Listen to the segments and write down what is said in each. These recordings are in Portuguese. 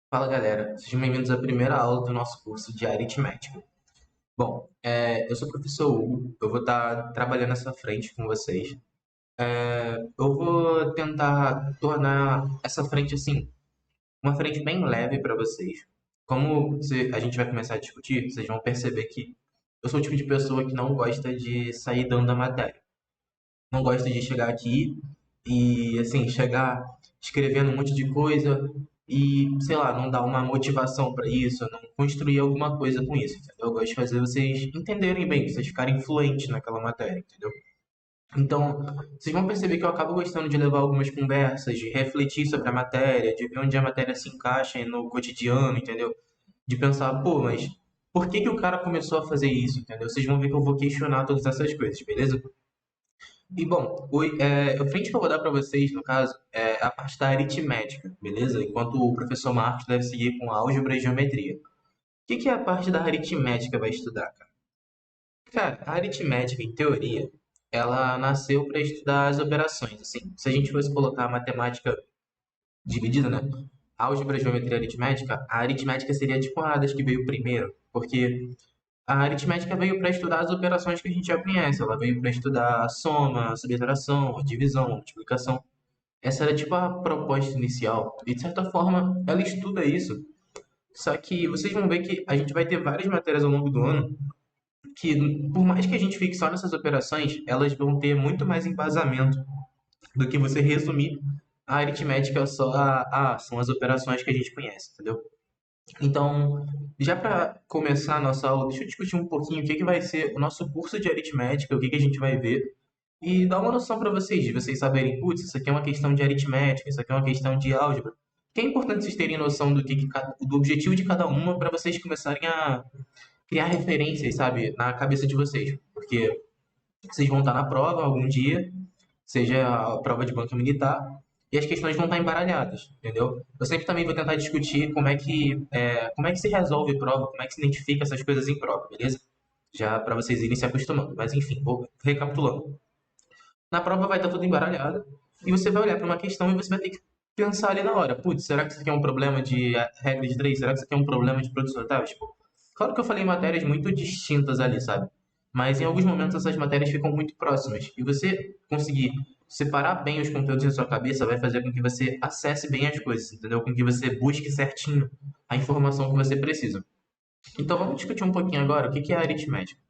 Fala galera, sejam bem-vindos à primeira aula do nosso curso de aritmética. Bom, eu sou o professor Hugo, eu vou estar trabalhando essa frente com vocês. Eu vou tentar tornar essa frente assim, uma frente bem leve para vocês. A gente vai começar a discutir, vocês vão perceber que eu sou o tipo de pessoa que não gosta de sair dando a matéria. Não gosto de chegar aqui e, assim, chegar escrevendo um monte de coisa e, sei lá, não dar uma motivação para isso, não construir alguma coisa com isso, entendeu? Eu gosto de fazer vocês entenderem bem, vocês ficarem fluentes naquela matéria, entendeu? Então, vocês vão perceber que eu acabo gostando de levar algumas conversas, de refletir sobre a matéria, de ver onde a matéria se encaixa no cotidiano, entendeu? De pensar, pô, mas por que que o cara começou a fazer isso, entendeu? Vocês vão ver que eu vou questionar todas essas coisas, beleza? E bom, a frente que eu vou dar para vocês, no caso, é a parte da aritmética, beleza? Enquanto o professor Marcos deve seguir com álgebra e geometria. O que que a parte da aritmética vai estudar, cara? Cara, a aritmética, em teoria, ela nasceu para estudar as operações. Assim, se a gente fosse colocar a matemática dividida, né? Álgebra, geometria e aritmética, a aritmética seria tipo a das que veio primeiro, porque a aritmética veio para estudar as operações que a gente já conhece. Ela veio para estudar a soma, a subtração, a divisão, a multiplicação. Essa era tipo a proposta inicial. E de certa forma, ela estuda isso. Só que vocês vão ver que a gente vai ter várias matérias ao longo do ano que, por mais que a gente fique só nessas operações, elas vão ter muito mais embasamento do que você resumir a aritmética só são as operações que a gente conhece, entendeu? Então, já para começar a nossa aula, deixa eu discutir um pouquinho o que que vai ser o nosso curso de aritmética, o que que a gente vai ver, e dar uma noção para vocês, de vocês saberem, putz, isso aqui é uma questão de aritmética, isso aqui é uma questão de álgebra. Que é importante vocês terem noção do objetivo de cada uma para vocês começarem a criar referências, sabe, na cabeça de vocês. Porque vocês vão estar na prova algum dia, seja a prova de banca militar, e as questões vão estar embaralhadas, entendeu? Eu sempre também vou tentar discutir como é que se resolve prova, como é que se identifica essas coisas em prova, beleza? Já para vocês irem se acostumando. Mas enfim, vou recapitulando. Na prova vai estar tudo embaralhado e você vai olhar para uma questão e você vai ter que pensar ali na hora. Putz, será que isso aqui é um problema de regra de três? Será que isso aqui é um problema de produção notável? Tipo, claro que eu falei matérias muito distintas ali, sabe? Mas em alguns momentos essas matérias ficam muito próximas. E você conseguir separar bem os conteúdos na sua cabeça vai fazer com que você acesse bem as coisas, entendeu? Com que você busque certinho a informação que você precisa. Então vamos discutir um pouquinho agora o que é a aritmética.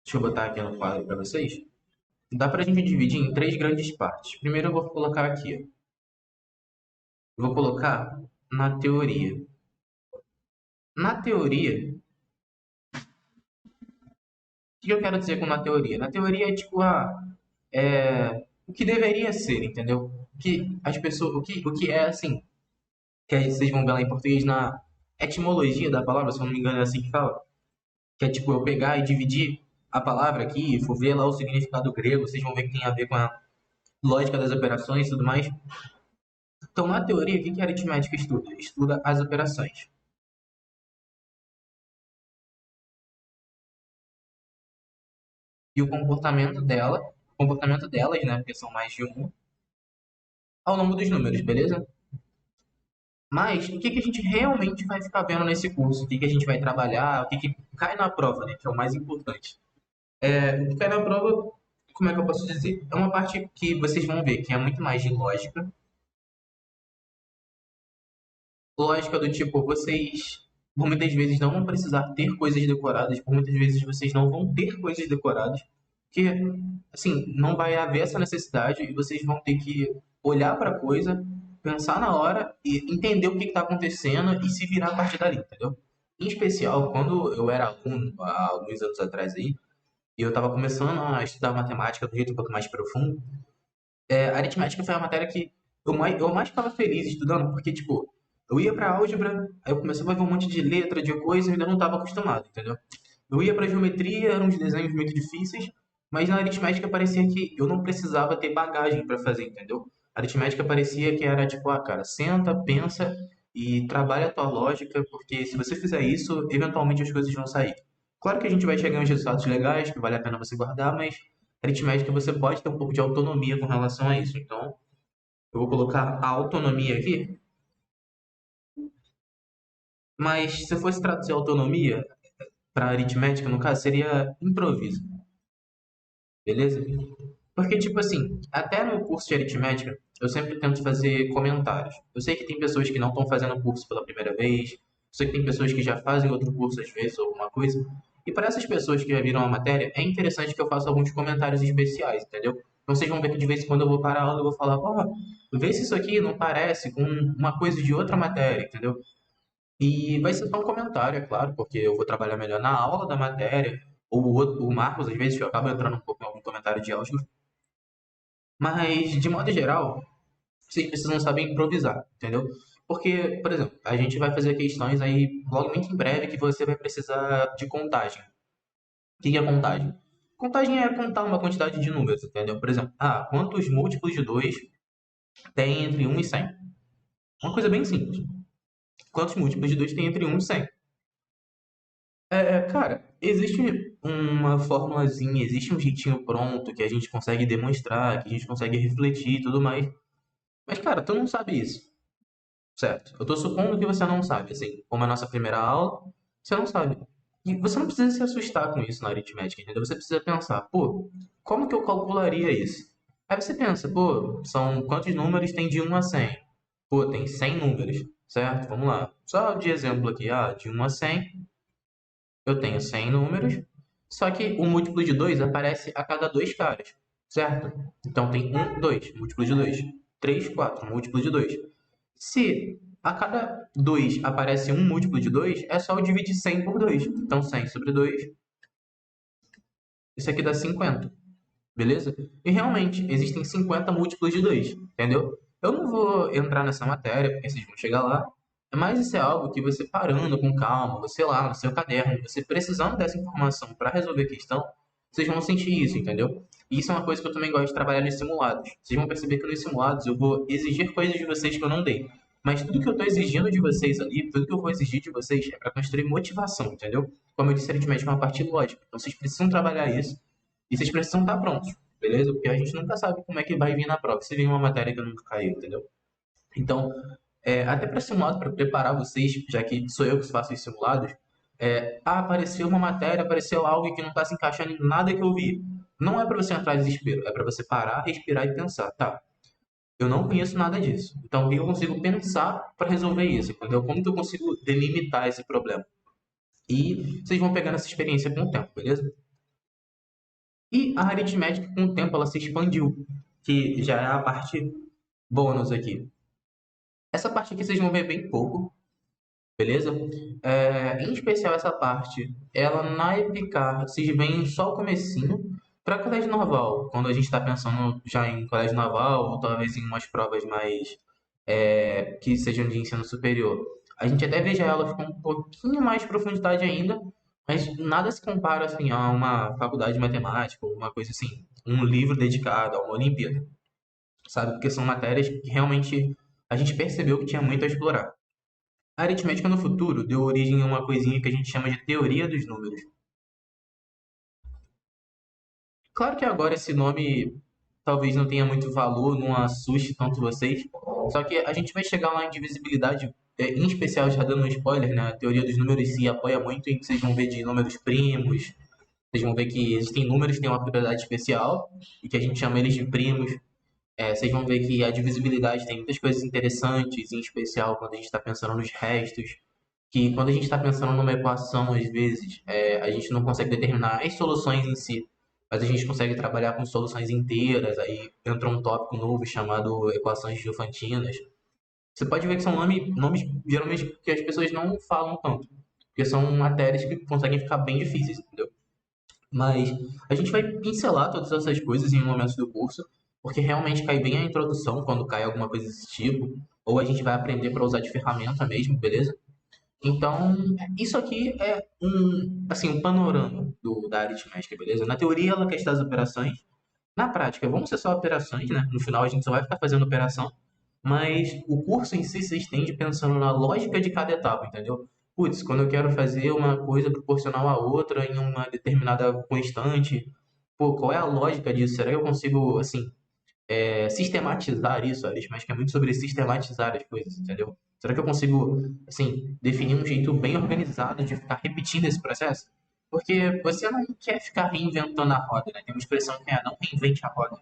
Deixa eu botar aqui no quadro para vocês. Dá para a gente dividir em três grandes partes. Primeiro eu vou colocar aqui. Eu vou colocar na teoria. Na teoria, o que eu quero dizer com na teoria? Na teoria é tipo o que deveria ser, entendeu? O que as pessoas, o que é assim, que aí vocês vão ver lá em português na etimologia da palavra, se eu não me engano é assim que fala, que é tipo eu pegar e dividir a palavra aqui e for ver lá o significado grego, vocês vão ver que tem a ver com a lógica das operações e tudo mais. Então, na teoria, o que a aritmética estuda? Estuda as operações. E o comportamento delas, né, porque são mais de um, ao longo dos números, beleza? Mas o que que a gente realmente vai ficar vendo nesse curso? O que que a gente vai trabalhar? O que que cai na prova, né, que é o mais importante. O que cai na prova, como é que eu posso dizer? É uma parte que vocês vão ver que é muito mais de lógica. Lógica do tipo, vocês por muitas vezes não vão precisar ter coisas decoradas, por muitas vezes vocês não vão ter coisas decoradas, porque assim, não vai haver essa necessidade e vocês vão ter que olhar para a coisa, pensar na hora e entender o que está acontecendo e se virar a partir dali, entendeu? Em especial, quando eu era aluno, há alguns anos atrás aí, e eu estava começando a estudar matemática do jeito um pouco mais profundo, a aritmética foi a matéria que eu mais ficava feliz estudando, porque, tipo, eu ia pra álgebra, aí eu começava a ver um monte de letra, de coisa, e eu ainda não estava acostumado, entendeu? Eu ia pra geometria, eram uns desenhos muito difíceis, mas na aritmética parecia que eu não precisava ter bagagem pra fazer, entendeu? A aritmética parecia que era tipo, cara, senta, pensa e trabalha a tua lógica, porque se você fizer isso, eventualmente as coisas vão sair. Claro que a gente vai chegar em uns resultados legais, que vale a pena você guardar, mas aritmética você pode ter um pouco de autonomia com relação a isso. Então, eu vou colocar a autonomia aqui. Mas se eu fosse traduzir autonomia para aritmética, no caso, seria improviso, beleza? Porque, tipo assim, até no curso de aritmética, eu sempre tento fazer comentários. Eu sei que tem pessoas que não estão fazendo o curso pela primeira vez, eu sei que tem pessoas que já fazem outro curso às vezes, ou alguma coisa. E para essas pessoas que já viram a matéria, é interessante que eu faça alguns comentários especiais, entendeu? Então vocês vão ver que de vez em quando eu vou parar a aula e vou falar, ó, vê se isso aqui não parece com uma coisa de outra matéria, entendeu? E vai ser só um comentário, é claro, porque eu vou trabalhar melhor na aula da matéria, ou o Marcos, às vezes, eu acabo entrando um pouco em algum comentário de álgebra. Mas, de modo geral, vocês precisam saber improvisar, entendeu? Porque, por exemplo, a gente vai fazer questões aí logo muito em breve que você vai precisar de contagem. O que é contagem? Contagem é contar uma quantidade de números, entendeu? Por exemplo, quantos múltiplos de 2 tem entre 1 e 100? Uma coisa bem simples. Quantos múltiplos de 2 tem entre 1 e 100? Cara, existe uma formulazinha, existe um jeitinho pronto que a gente consegue demonstrar, que a gente consegue refletir e tudo mais. Mas, cara, tu não sabe isso. Certo. Eu tô supondo que você não sabe, assim, como é a nossa primeira aula, você não sabe. E você não precisa se assustar com isso na aritmética, entendeu? Você precisa pensar, pô, como que eu calcularia isso? Aí você pensa, pô, são quantos números tem de 1 a 100? Pô, tem 100 números, certo? Vamos lá. Só de exemplo aqui, de 1 a 100, eu tenho 100 números, só que o múltiplo de 2 aparece a cada dois caras, certo? Então tem um, 2, múltiplo de 2. 3, 4, múltiplo de 2. Se a cada 2 aparece um múltiplo de 2, é só eu dividir 100 por 2. Então 100 sobre 2, isso aqui dá 50, beleza? E realmente, existem 50 múltiplos de 2, entendeu? Eu não vou entrar nessa matéria, porque vocês vão chegar lá, mas isso é algo que você parando com calma, você lá no seu caderno, você precisando dessa informação para resolver a questão, vocês vão sentir isso, entendeu? E isso é uma coisa que eu também gosto de trabalhar nos simulados. Vocês vão perceber que nos simulados eu vou exigir coisas de vocês que eu não dei. Mas tudo que eu estou exigindo de vocês ali, tudo que eu vou exigir de vocês é para construir motivação, entendeu? Como eu disse aritmética é uma parte lógica. Então vocês precisam trabalhar isso e vocês precisam estar prontos, beleza? Porque a gente nunca sabe como é que vai vir na prova. Se vir uma matéria que nunca caiu, entendeu? Então, até para simulado, para preparar vocês, já que sou eu que faço os simulados, apareceu uma matéria, apareceu algo que não está se encaixando em nada que eu vi. Não é para você entrar em desespero, é para você parar, respirar e pensar, tá? Eu não conheço nada disso. Então, o que eu consigo pensar para resolver isso, entendeu? Como que eu consigo delimitar esse problema? E vocês vão pegando essa experiência com o tempo, beleza? E a aritmética, com o tempo, ela se expandiu, que já é a parte bônus aqui. Essa parte aqui vocês vão ver bem pouco, beleza? Em especial essa parte, ela na Epicar, vocês veem só o comecinho. Para colégio naval, quando a gente está pensando já em colégio naval, ou talvez em umas provas mais que sejam de ensino superior, a gente até vê já ela com um pouquinho mais de profundidade ainda, mas nada se compara assim a uma faculdade de matemática, ou uma coisa assim, um livro dedicado a uma Olimpíada, sabe? Porque são matérias que realmente a gente percebeu que tinha muito a explorar. A aritmética no futuro deu origem a uma coisinha que a gente chama de teoria dos números. Claro que agora esse nome talvez não tenha muito valor, não assuste tanto vocês, só que a gente vai chegar lá em divisibilidade, em especial já dando um spoiler, né? A teoria dos números se apoia muito em que vocês vão ver de números primos, vocês vão ver que existem números que têm uma propriedade especial e que a gente chama eles de primos. Vocês vão ver que a divisibilidade tem muitas coisas interessantes, em especial quando a gente está pensando nos restos, que quando a gente está pensando numa equação, às vezes, a gente não consegue determinar as soluções em si, mas a gente consegue trabalhar com soluções inteiras, aí entra um tópico novo chamado equações diofantinas. Você pode ver que são nomes geralmente que as pessoas não falam tanto, porque são matérias que conseguem ficar bem difíceis, entendeu? Mas a gente vai pincelar todas essas coisas em momentos do curso, porque realmente cai bem a introdução quando cai alguma coisa desse tipo, ou a gente vai aprender para usar de ferramenta mesmo, beleza? Então, isso aqui é um panorama da aritmética, beleza? Na teoria, ela quer das operações. Na prática, vão ser só operações, né? No final, a gente só vai ficar fazendo operação. Mas o curso em si se estende pensando na lógica de cada etapa, entendeu? Putz, quando eu quero fazer uma coisa proporcional à outra em uma determinada constante, pô, qual é a lógica disso? Será que eu consigo, assim, sistematizar isso? A aritmética é muito sobre sistematizar as coisas, entendeu? Será que eu consigo, assim, definir um jeito bem organizado de ficar repetindo esse processo? Porque você não quer ficar reinventando a roda, né? Tem uma expressão que é não reinvente a roda.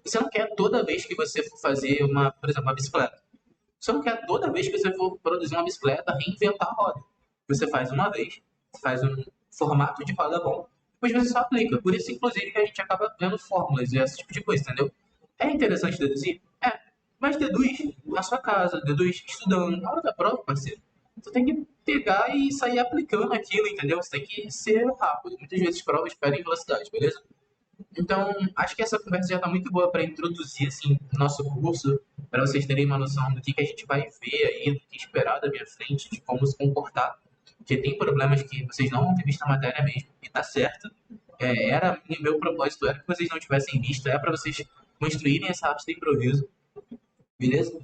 Você não quer toda vez que você for fazer uma, por exemplo, uma bicicleta. Você não quer toda vez que você for produzir uma bicicleta reinventar a roda. Você faz uma vez, faz um formato de roda bom, depois você só aplica. Por isso, inclusive, que a gente acaba vendo fórmulas e esse tipo de coisa, entendeu? É interessante deduzir? É. Mas deduz na sua casa, deduz estudando. Na hora da prova, parceiro, você tem que pegar e sair aplicando aquilo, entendeu? Você tem que ser rápido. Muitas vezes provas pedem velocidade, beleza? Então, acho que essa conversa já está muito boa para introduzir assim, o nosso curso, para vocês terem uma noção do que a gente vai ver aí, do que esperar da minha frente, de como se comportar. Porque tem problemas que vocês não vão ter visto na matéria mesmo, e tá certo. Era meu propósito era que vocês não tivessem visto, é para vocês construírem essa arte do improviso, beleza?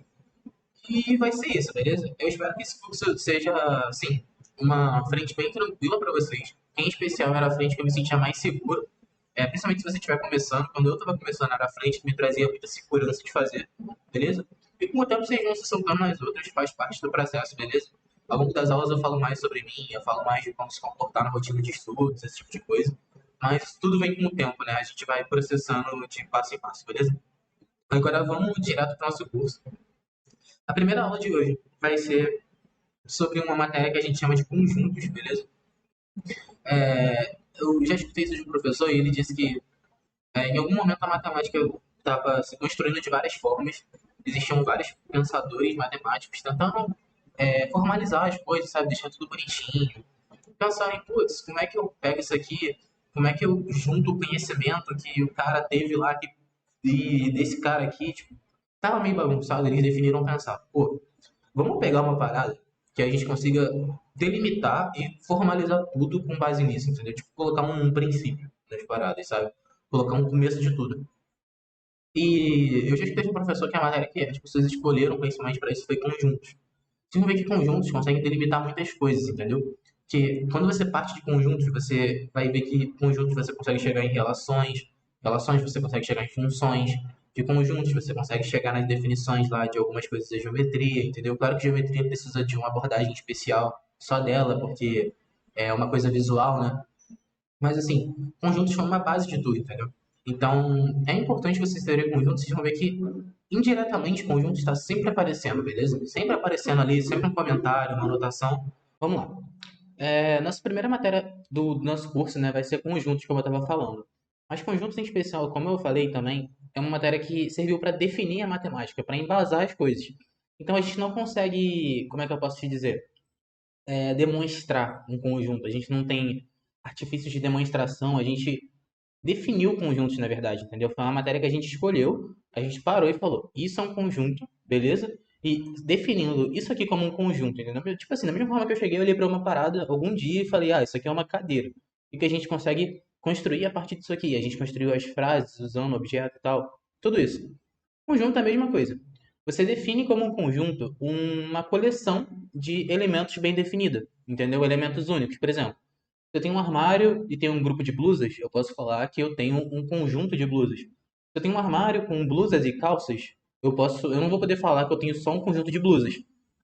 E vai ser isso, beleza? Eu espero que esse curso seja, assim, uma frente bem tranquila para vocês. Em especial, era a frente que eu me sentia mais seguro. Principalmente se você estiver começando. Quando eu estava começando, era a frente que me trazia muita segurança de fazer, beleza? E com o tempo vocês vão se soltando nas outras, faz parte do processo, beleza? Ao longo das aulas eu falo mais sobre mim, eu falo mais de como se comportar na rotina de estudos, esse tipo de coisa. Mas tudo vem com o tempo, né? A gente vai processando de passo em passo, beleza? Agora vamos direto para o nosso curso. A primeira aula de hoje vai ser sobre uma matéria que a gente chama de conjuntos, beleza? Eu já escutei isso de um professor e ele disse que em algum momento a matemática estava se construindo de várias formas, existiam vários pensadores matemáticos tentando formalizar as coisas, sabe? Deixar tudo bonitinho. Pensar em, putz, como é que eu pego isso aqui? Como é que eu junto o conhecimento que o cara teve lá e desse cara aqui? Tipo, tava meio bagunçado, eles definiram pensar, pô, vamos pegar uma parada que a gente consiga delimitar e formalizar tudo com base nisso, entendeu? Tipo, colocar um princípio nas paradas, sabe? Colocar um começo de tudo. E eu já escutei de um professor que a matéria que as pessoas escolheram principalmente para isso foi conjuntos. Vocês vão ver que conjuntos conseguem delimitar muitas coisas, entendeu? Que quando você parte de conjuntos, você vai ver que conjuntos você consegue chegar em relações, relações você consegue chegar em funções, de conjuntos você consegue chegar nas definições lá de algumas coisas da geometria, entendeu? Claro que geometria precisa de uma abordagem especial só dela, porque é uma coisa visual, né? Mas assim, conjuntos são uma base de tudo, entendeu? Então, é importante vocês terem conjuntos, vocês vão ver que indiretamente conjunto está sempre aparecendo, beleza? Sempre aparecendo ali, sempre um comentário, uma anotação. Vamos lá. Nossa primeira matéria do nosso curso, né, vai ser conjuntos, como eu estava falando. Mas conjuntos em especial, como eu falei também, é uma matéria que serviu para definir a matemática, para embasar as coisas. Então a gente não consegue, como é que eu posso te dizer? Demonstrar um conjunto. A gente não tem artifícios de demonstração, a gente definiu conjuntos, na verdade, entendeu? Foi uma matéria que a gente escolheu, a gente parou e falou, isso é um conjunto, beleza? E definindo isso aqui como um conjunto, entendeu? Tipo assim, da mesma forma que eu cheguei, eu olhei para uma parada algum dia e falei, isso aqui é uma cadeira. E que a gente consegue construir a partir disso aqui. A gente construiu as frases usando objeto e tal, tudo isso. Conjunto é a mesma coisa. Você define como um conjunto uma coleção de elementos bem definida, entendeu? Elementos únicos. Por exemplo, se eu tenho um armário e tenho um grupo de blusas, eu posso falar que eu tenho um conjunto de blusas. Se eu tenho um armário com blusas e calças, eu não vou poder falar que eu tenho só um conjunto de blusas,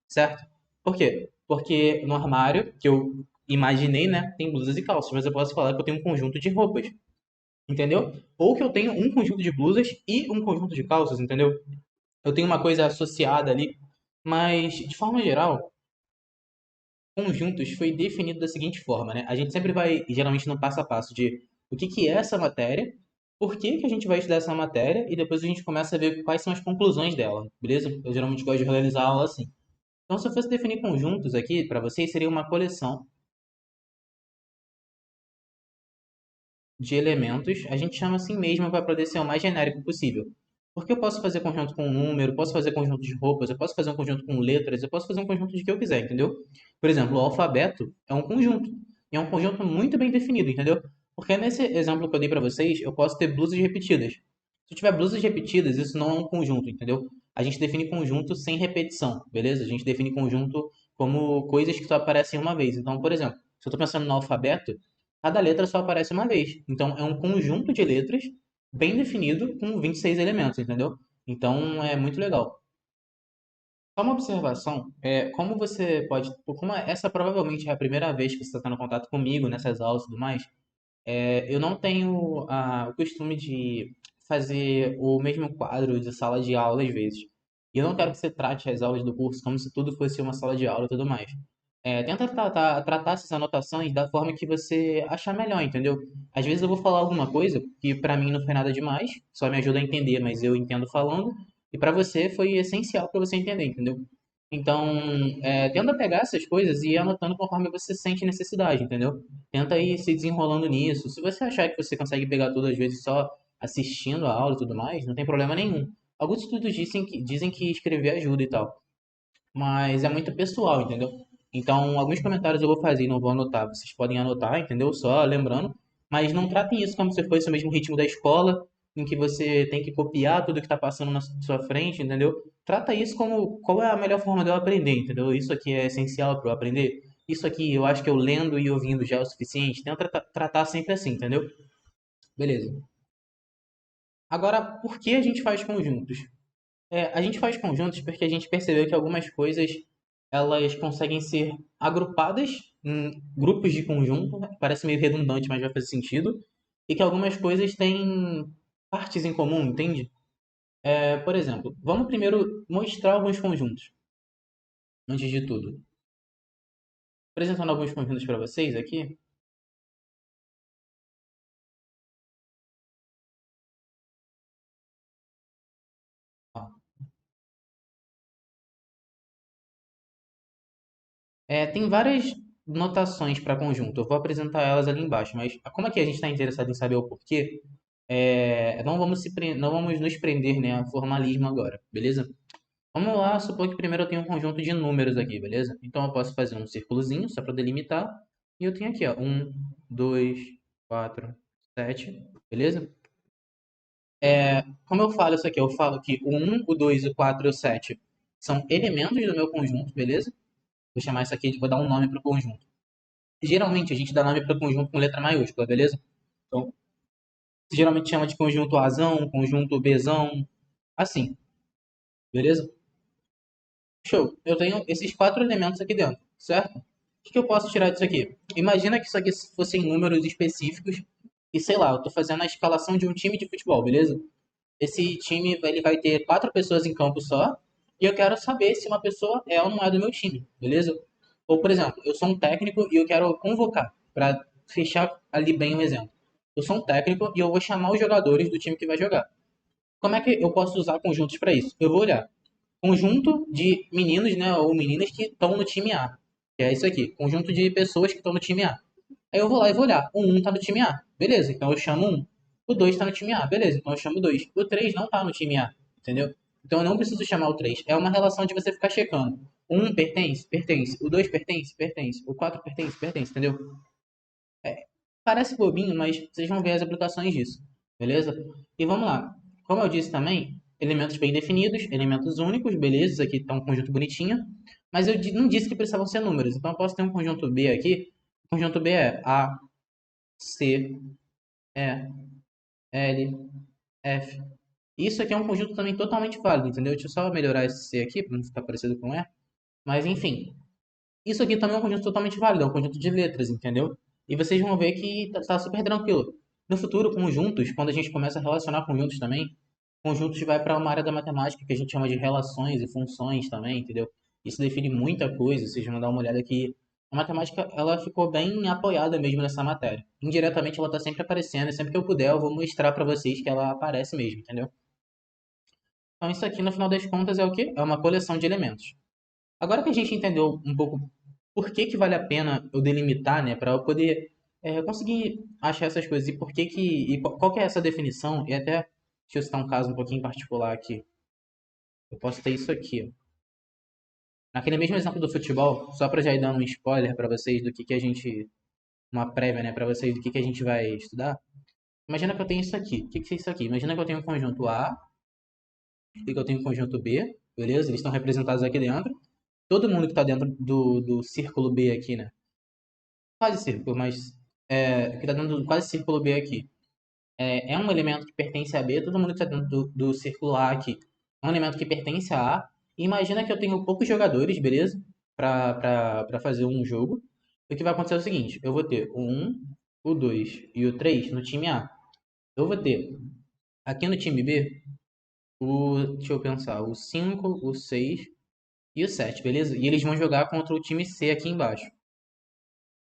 certo? Por quê? Porque no armário que eu imaginei, né, tem blusas e calças, mas eu posso falar que eu tenho um conjunto de roupas, entendeu? Ou que eu tenho um conjunto de blusas e um conjunto de calças, entendeu? Eu tenho uma coisa associada ali, mas de forma geral, conjuntos foi definido da seguinte forma, né? A gente sempre vai, geralmente, no passo a passo de o que é essa matéria, por que a gente vai estudar essa matéria, e depois a gente começa a ver quais são as conclusões dela, beleza? Eu geralmente gosto de realizar a aula assim. Então, se eu fosse definir conjuntos aqui, para vocês, seria uma coleção de elementos, a gente chama assim mesmo para poder ser o mais genérico possível. Porque eu posso fazer conjunto com número, posso fazer conjunto de roupas, eu posso fazer um conjunto com letras, eu posso fazer um conjunto de que eu quiser, entendeu? Por exemplo, o alfabeto é um conjunto. E é um conjunto muito bem definido, entendeu? Porque nesse exemplo que eu dei para vocês, eu posso ter blusas repetidas. Se eu tiver blusas repetidas, isso não é um conjunto, entendeu? A gente define conjunto sem repetição, beleza? A gente define conjunto como coisas que só aparecem uma vez. Então, por exemplo, se eu estou pensando no alfabeto, cada letra só aparece uma vez. Então, é um conjunto de letras bem definido com 26 elementos, entendeu? Então, é muito legal. Só uma observação, como você pode, como essa provavelmente é a primeira vez que você está tendo contato comigo nessas aulas e tudo mais, eu não tenho o costume de fazer o mesmo quadro de sala de aula às vezes. E eu não quero que você trate as aulas do curso como se tudo fosse uma sala de aula e tudo mais. Tenta tratar essas anotações da forma que você achar melhor, entendeu? Às vezes eu vou falar alguma coisa que pra mim não foi nada demais, só me ajuda a entender, mas eu entendo falando, e pra você foi essencial pra você entender, entendeu? Então, tenta pegar essas coisas e ir anotando conforme você sente necessidade, entendeu? Tenta ir se desenrolando nisso. Se você achar que você consegue pegar tudo às vezes só assistindo a aula e tudo mais, não tem problema nenhum. Alguns estudos dizem que escrever ajuda e tal, mas é muito pessoal, entendeu? Então, alguns comentários eu vou fazer e não vou anotar. Vocês podem anotar, entendeu? Só lembrando, mas não tratem isso como se fosse o mesmo ritmo da escola, em que você tem que copiar tudo que está passando na sua frente, entendeu? Trata isso como qual é a melhor forma de eu aprender, entendeu? Isso aqui é essencial para eu aprender. Isso aqui eu acho que eu lendo e ouvindo já é o suficiente. Tenta tratar sempre assim, entendeu? Beleza. Agora, por que a gente faz conjuntos? A gente faz conjuntos porque a gente percebeu que algumas coisas elas conseguem ser agrupadas em grupos de conjunto, né? Parece meio redundante, mas vai fazer sentido, e que algumas coisas têm partes em comum, entende? Por exemplo, vamos primeiro mostrar alguns conjuntos, antes de tudo. Apresentando alguns conjuntos para vocês aqui. Ó. Tem várias notações para conjunto, eu vou apresentar elas ali embaixo, mas como aqui a gente está interessado em saber o porquê, não vamos nos prender, né, a formalismo agora, beleza? Vamos lá, supor que primeiro eu tenho um conjunto de números aqui, beleza? Então eu posso fazer um círculozinho só para delimitar. E eu tenho aqui, ó, 2, 4, 7, beleza? Como eu falo isso aqui? Eu falo que o 1, o 2, o 4 e o 7 são elementos do meu conjunto, beleza? Vou chamar isso aqui, vou dar um nome para o conjunto. Geralmente a gente dá nome para o conjunto com letra maiúscula, beleza? Então, geralmente chama de conjunto Azão, conjunto Bzão, assim, beleza? Show. Eu tenho esses quatro elementos aqui dentro, certo? O que eu posso tirar disso aqui? Imagina que isso aqui fossem números específicos e sei lá, eu estou fazendo a escalação de um time de futebol, beleza? Esse time ele vai ter quatro pessoas em campo só e eu quero saber se uma pessoa é ou não é do meu time, beleza? Ou, por exemplo, eu sou um técnico e eu quero convocar, para fechar ali bem o exemplo. Eu sou um técnico e eu vou chamar os jogadores do time que vai jogar. Como é que eu posso usar conjuntos para isso? Eu vou olhar conjunto de meninos, né, ou meninas que estão no time A. Que é isso aqui, conjunto de pessoas que estão no time A. Aí eu vou lá e vou olhar, o 1 tá no time A, beleza, então eu chamo um. O 2 tá no time A, beleza, então eu chamo o 2. O 3 não tá no time A, entendeu? Então eu não preciso chamar o 3. É uma relação de você ficar checando. O 1 pertence? Pertence. O 2 pertence? Pertence. O 4 pertence? Pertence, entendeu? Parece bobinho, mas vocês vão ver as aplicações disso, beleza? E vamos lá. Como eu disse também, elementos bem definidos, elementos únicos, beleza? Isso aqui está um conjunto bonitinho, mas eu não disse que precisavam ser números, então eu posso ter um conjunto B aqui. O conjunto B é A, C, E, L, F. Isso aqui é um conjunto também totalmente válido, entendeu? Deixa eu só melhorar esse C aqui para não ficar parecido com E. Mas enfim, isso aqui também é um conjunto totalmente válido, é um conjunto de letras, entendeu? E vocês vão ver que tá super tranquilo. No futuro, conjuntos, quando a gente começa a relacionar conjuntos também, conjuntos vai para uma área da matemática que a gente chama de relações e funções também, entendeu? Isso define muita coisa, vocês vão dar uma olhada que a matemática ela ficou bem apoiada mesmo nessa matéria. Indiretamente ela está sempre aparecendo e sempre que eu puder eu vou mostrar para vocês que ela aparece mesmo, entendeu? Então isso aqui no final das contas é o quê? É uma coleção de elementos. Agora que a gente entendeu um pouco por que que vale a pena eu delimitar, né, para eu poder conseguir achar essas coisas e por que que e qual que é essa definição e até deixa eu citar um caso um pouquinho particular aqui. Eu posso ter isso aqui, ó. Naquele mesmo exemplo do futebol, só para já ir dando um spoiler para vocês do que a gente uma prévia, né, para vocês do que a gente vai estudar. Imagina que eu tenho isso aqui. O que que é isso aqui? Imagina que eu tenho um conjunto A e que eu tenho um conjunto B, beleza? Eles estão representados aqui dentro. Todo mundo que está dentro do círculo B aqui, né? Quase círculo, mas que está dentro do quase círculo B aqui. É um elemento que pertence a B, todo mundo que está dentro do círculo A aqui é um elemento que pertence a A, Imagina que eu tenho poucos jogadores, beleza? Pra fazer um jogo. O que vai acontecer é o seguinte: eu vou ter o 1, o 2 e o 3 no time A. Eu vou ter aqui no time B deixa eu pensar, o 5, o 6 e o 7, beleza? E eles vão jogar contra o time C aqui embaixo.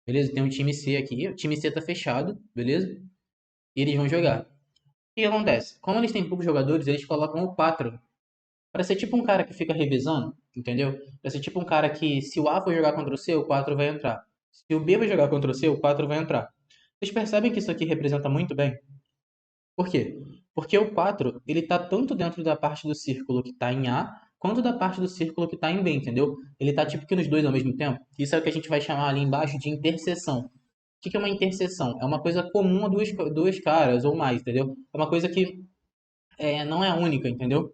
Beleza? Tem um time C aqui, o time C tá fechado, beleza? E eles vão jogar. O que acontece? Como eles têm poucos jogadores, eles colocam o 4 para ser tipo um cara que fica revezando, entendeu? Para ser tipo um cara que, se o A for jogar contra o C, o 4 vai entrar. Se o B vai jogar contra o C, o 4 vai entrar. Vocês percebem que isso aqui representa muito bem? Por quê? Porque o 4 ele tá tanto dentro da parte do círculo que tá em A, quanto da parte do círculo que tá em B, entendeu? Ele tá tipo que nos dois ao mesmo tempo. Isso é o que a gente vai chamar ali embaixo de interseção. O que é uma interseção? É uma coisa comum a duas caras ou mais, entendeu? É uma coisa que não é única, entendeu?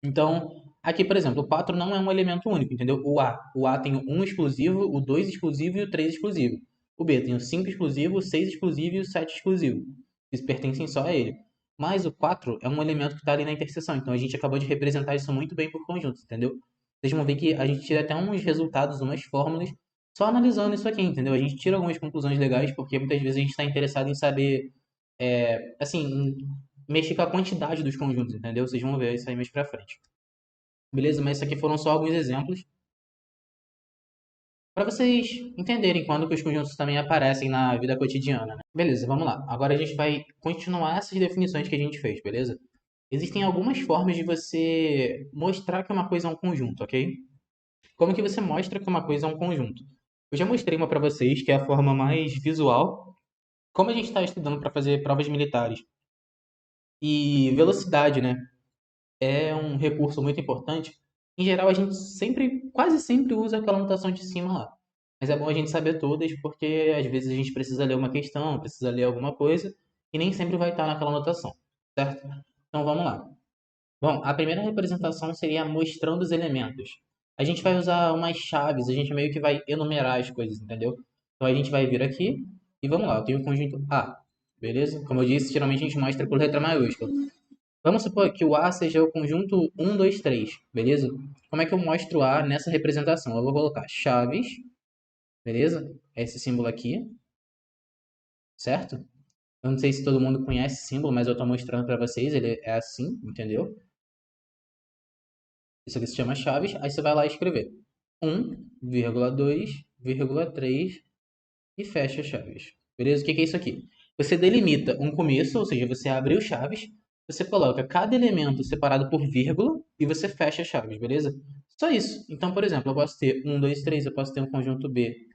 Então, aqui, por exemplo, o 4 não é um elemento único, entendeu? O A tem o 1 exclusivo, o 2 exclusivo e o 3 exclusivo. O B tem o 5 exclusivo, o 6 exclusivo e o 7 exclusivo. Eles pertencem só a ele. Mas o 4 é um elemento que está ali na interseção, então a gente acabou de representar isso muito bem por conjuntos, entendeu? Vocês vão ver que a gente tira até uns resultados, umas fórmulas, só analisando isso aqui, entendeu? A gente tira algumas conclusões legais, porque muitas vezes a gente está interessado em saber, assim, mexer com a quantidade dos conjuntos, entendeu? Vocês vão ver isso aí mais pra frente. Beleza? Mas isso aqui foram só alguns exemplos para vocês entenderem quando que os conjuntos também aparecem na vida cotidiana, né? Beleza, vamos lá. Agora a gente vai continuar essas definições que a gente fez, beleza? Existem algumas formas de você mostrar que uma coisa é um conjunto, ok? Como que você mostra que uma coisa é um conjunto? Eu já mostrei uma para vocês, que é a forma mais visual. Como a gente está estudando para fazer provas militares e velocidade, né? É um recurso muito importante. Em geral, a gente sempre, quase sempre usa aquela anotação de cima lá. Mas é bom a gente saber todas, porque às vezes a gente precisa ler uma questão, precisa ler alguma coisa, e nem sempre vai estar naquela anotação, certo? Então vamos lá. Bom, a primeira representação seria mostrando os elementos. A gente vai usar umas chaves, a gente meio que vai enumerar as coisas, entendeu? Então a gente vai vir aqui e vamos lá, eu tenho o conjunto A, beleza? Como eu disse, geralmente a gente mostra por letra maiúscula. Vamos supor que o A seja o conjunto 1, 2, 3, beleza? Como é que eu mostro o A nessa representação? Eu vou colocar chaves, beleza? Esse símbolo aqui, certo? Eu não sei se todo mundo conhece esse símbolo, mas eu estou mostrando para vocês, ele é assim, entendeu? Isso aqui se chama chaves, aí você vai lá escrever 1,2,3 e fecha chaves. Beleza? O que é isso aqui? Você delimita um começo, ou seja, você abriu chaves, você coloca cada elemento separado por vírgula e você fecha chaves, beleza? Só isso. Então, por exemplo, eu posso ter 1, 2, 3, eu posso ter um conjunto B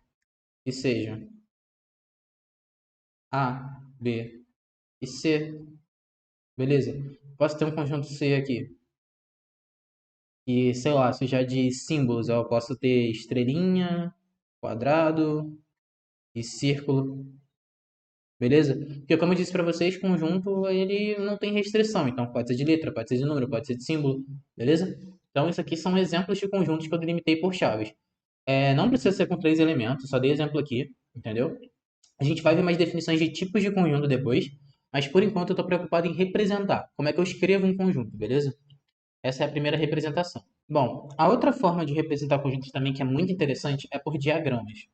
que seja A, B e C, beleza? Posso ter um conjunto C aqui e, sei lá, seja de símbolos, eu posso ter estrelinha, quadrado e círculo. Beleza? Porque como eu disse para vocês, conjunto ele não tem restrição, então pode ser de letra, pode ser de número, pode ser de símbolo, beleza? Então isso aqui são exemplos de conjuntos que eu delimitei por chaves. Não precisa ser com três elementos, só dei exemplo aqui, entendeu? A gente vai ver mais definições de tipos de conjunto depois, mas por enquanto eu estou preocupado em representar. Como é que eu escrevo um conjunto, beleza? Essa é a primeira representação. Bom, a outra forma de representar conjuntos também que é muito interessante é por diagramas.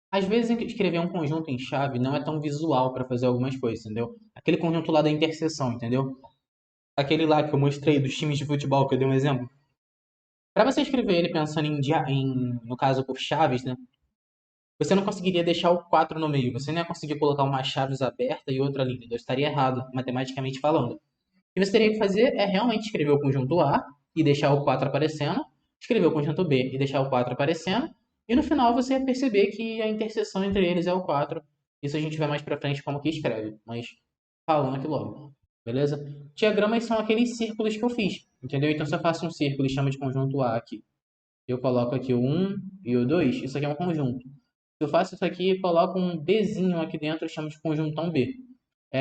Às vezes escrever um conjunto em chave não é tão visual para fazer algumas coisas, entendeu? Aquele conjunto lá da interseção, entendeu? Aquele lá que eu mostrei dos times de futebol, que eu dei um exemplo. Para você escrever ele pensando no caso, por chaves, né? Você não conseguiria deixar o 4 no meio. Você não ia conseguir colocar uma chaves aberta e outra ali, entendeu? Estaria errado, matematicamente falando. O que você teria que fazer é realmente escrever o conjunto A e deixar o 4 aparecendo, escrever o conjunto B e deixar o 4 aparecendo, e no final você ia perceber que a interseção entre eles é o 4. Isso a gente vai mais pra frente como que escreve, mas falando aqui logo. Beleza? Diagramas são aqueles círculos que eu fiz, entendeu? Então se eu faço um círculo e chamo de conjunto A aqui, eu coloco aqui o 1 e o 2, isso aqui é um conjunto. Se eu faço isso aqui e coloco um Bzinho aqui dentro, eu chamo de conjuntão B.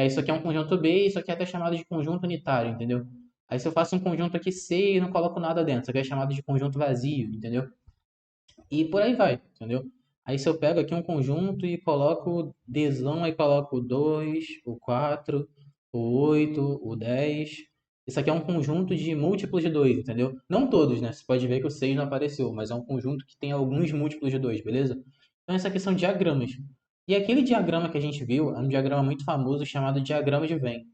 Isso aqui é um conjunto B e isso aqui é até chamado de conjunto unitário, entendeu? Aí se eu faço um conjunto aqui C e não coloco nada dentro, isso aqui é chamado de conjunto vazio, entendeu? E por aí vai, entendeu? Aí se eu pego aqui um conjunto e coloco o Dzão, aí coloco o 2, o 4, o 8, o 10, Isso aqui é um conjunto de múltiplos de 2, entendeu? Não todos, né? Você pode ver que o 6 não apareceu, mas é um conjunto que tem alguns múltiplos de 2, beleza? Então, essa aqui são diagramas. E aquele diagrama que a gente viu é um diagrama muito famoso chamado diagrama de Venn.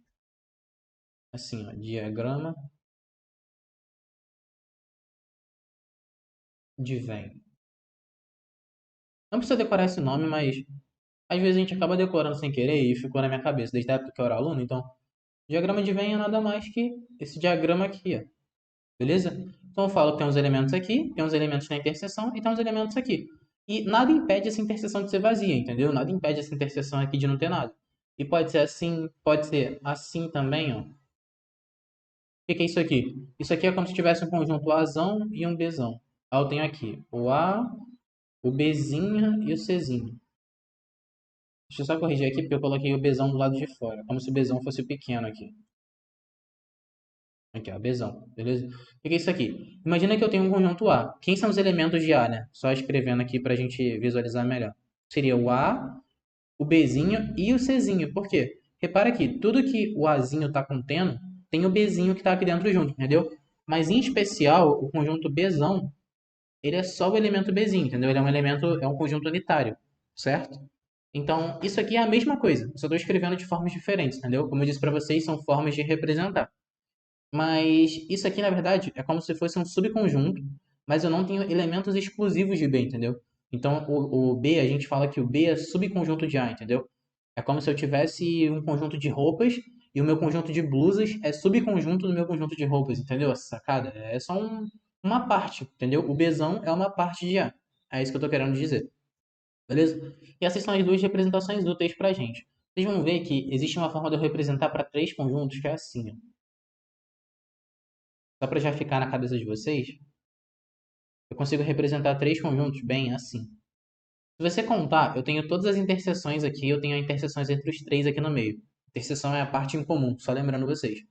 Assim, ó, diagrama de Venn. Não precisa decorar esse nome, mas às vezes a gente acaba decorando sem querer e ficou na minha cabeça desde a época que eu era aluno. Então, diagrama de Venn é nada mais que esse diagrama aqui, ó. Beleza? Então eu falo que tem uns elementos aqui, tem uns elementos na interseção e tem uns elementos aqui. E nada impede essa interseção de ser vazia, entendeu? Nada impede essa interseção aqui de não ter nada. E pode ser assim, pode ser assim também, ó. O que que é isso aqui? Isso aqui é como se tivesse um conjunto Azão e um Bzão. Aí eu tenho aqui o A, o Bzinho e o Czinho. Deixa eu só corrigir aqui porque eu coloquei o Bzão do lado de fora, como se o Bzão fosse pequeno aqui. Aqui, ó, Bzão, beleza? O que é isso aqui? Imagina que eu tenho um conjunto A. Quem são os elementos de A, né? Só escrevendo aqui para a gente visualizar melhor. Seria o A, o Bzinho e o Czinho. Por quê? Repara aqui, tudo que o Azinho está contendo, tem o Bzinho que está aqui dentro junto, entendeu? Mas em especial, o conjunto Bzão, ele é só o elemento Bzinho, entendeu? Ele é um elemento, é um conjunto unitário, certo? Então, isso aqui é a mesma coisa, só estou escrevendo de formas diferentes, entendeu? Como eu disse para vocês, são formas de representar. Mas isso aqui, na verdade, é como se fosse um subconjunto, mas eu não tenho elementos exclusivos de B, entendeu? Então, o B, a gente fala que o B é subconjunto de A, entendeu? É como se eu tivesse um conjunto de roupas e o meu conjunto de blusas é subconjunto do meu conjunto de roupas, entendeu? Essa sacada é só uma parte, entendeu? O Bzão é uma parte de A. É isso que eu tô querendo dizer, beleza? E essas são as duas representações úteis pra gente. Vocês vão ver que existe uma forma de eu representar para três conjuntos que é assim, ó. Só para já ficar na cabeça de vocês, eu consigo representar três conjuntos bem assim. Se você contar, eu tenho todas as interseções aqui, eu tenho interseções entre os três aqui no meio. Interseção é a parte em comum, só lembrando vocês.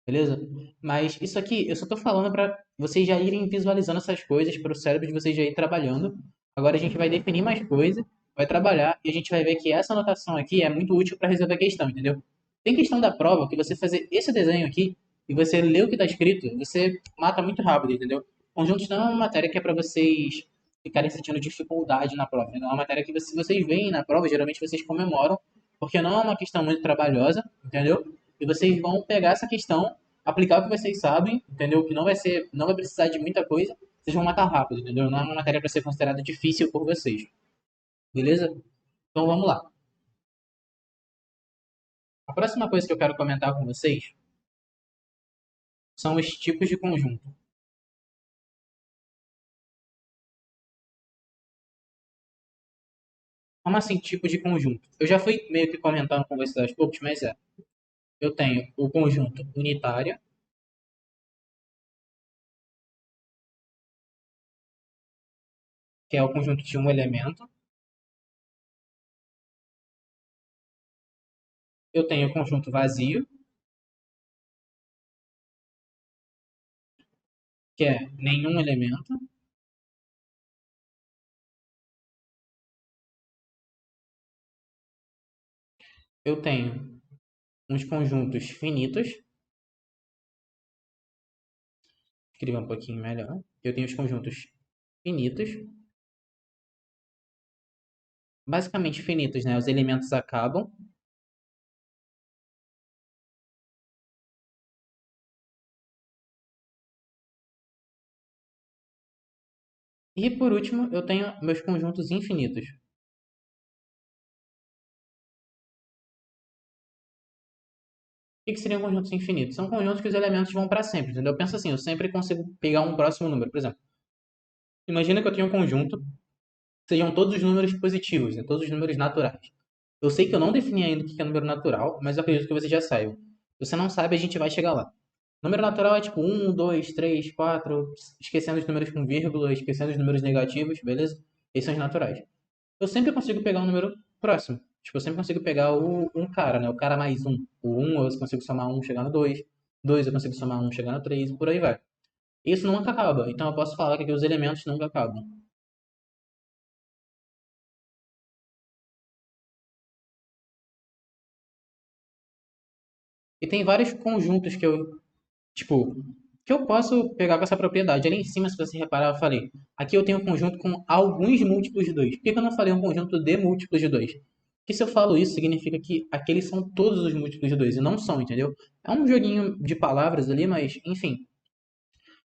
Beleza? Mas isso aqui eu só tô falando para vocês já irem visualizando essas coisas, para o cérebro de vocês já ir trabalhando. Agora a gente vai definir mais coisas, vai trabalhar e a gente vai ver que essa anotação aqui é muito útil para resolver a questão, entendeu? Tem questão da prova que você fazer esse desenho aqui e você ler o que está escrito, você mata muito rápido, entendeu? Conjuntos não é uma matéria que é para vocês ficarem sentindo dificuldade na prova, né? É uma matéria que se vocês veem na prova, geralmente vocês comemoram, porque não é uma questão muito trabalhosa, entendeu? E vocês vão pegar essa questão, aplicar o que vocês sabem, entendeu? Que não vai precisar de muita coisa, vocês vão matar rápido, entendeu? Não é uma matéria para ser considerada difícil por vocês, beleza? Então vamos lá. A próxima coisa que eu quero comentar com vocês são os tipos de conjunto. Como assim, tipo de conjunto? Eu já fui meio que comentando com vocês aos poucos, mas é. Eu tenho o conjunto unitário, que é o conjunto de um elemento. Eu tenho o conjunto vazio, que é nenhum elemento. Eu tenho uns conjuntos finitos. Escrever um pouquinho melhor. Eu tenho os conjuntos finitos. Basicamente finitos, né? Os elementos acabam. E por último, eu tenho meus conjuntos infinitos. O que seriam conjuntos infinitos? São conjuntos que os elementos vão para sempre, entendeu? Pensa assim, eu sempre consigo pegar um próximo número. Por exemplo, imagina que eu tenho um conjunto, sejam todos os números positivos, né? Todos os números naturais. Eu sei que eu não defini ainda o que é número natural, mas eu acredito que você já saiba. Se você não sabe, a gente vai chegar lá. Número natural é tipo um, 2, 3, 4, esquecendo os números com vírgula, esquecendo os números negativos, beleza? Esses são os naturais. Eu sempre consigo pegar um número próximo. Tipo, eu sempre consigo pegar um cara, né? O cara mais um. O um eu consigo somar um, chegar no 2. 2 eu consigo somar um, chegar no 3 e por aí vai. Isso nunca acaba. Então eu posso falar que aqui os elementos nunca acabam. E tem vários conjuntos que eu Tipo, que eu posso pegar com essa propriedade. Ali em cima, se você reparar, eu falei, aqui eu tenho um conjunto com alguns múltiplos de 2. Por que que eu não falei um conjunto de múltiplos de 2? Porque se eu falo isso, significa que aqueles são todos os múltiplos de 2 e não são, entendeu? É um joguinho de palavras ali, mas, enfim.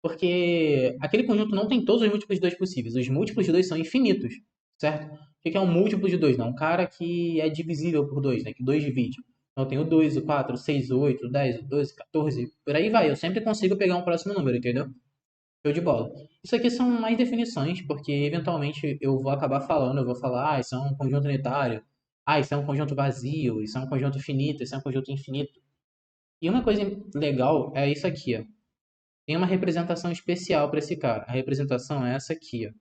Porque aquele conjunto não tem todos os múltiplos de 2 possíveis. Os múltiplos de 2 são infinitos, certo? O que é um múltiplo de 2? Não, um cara que é divisível por 2, né? Que 2 divide. Então eu tenho 2, o 4, o 6, o 8, o 10, o 12, 14, por aí vai. Eu sempre consigo pegar um próximo número, entendeu? Show de bola. Isso aqui são mais definições, porque eventualmente eu vou acabar falando, eu vou falar, isso é um conjunto unitário, isso é um conjunto vazio, isso é um conjunto finito, isso é um conjunto infinito. E uma coisa legal é isso aqui, ó. Tem uma representação especial para esse cara. A representação é essa aqui, ó.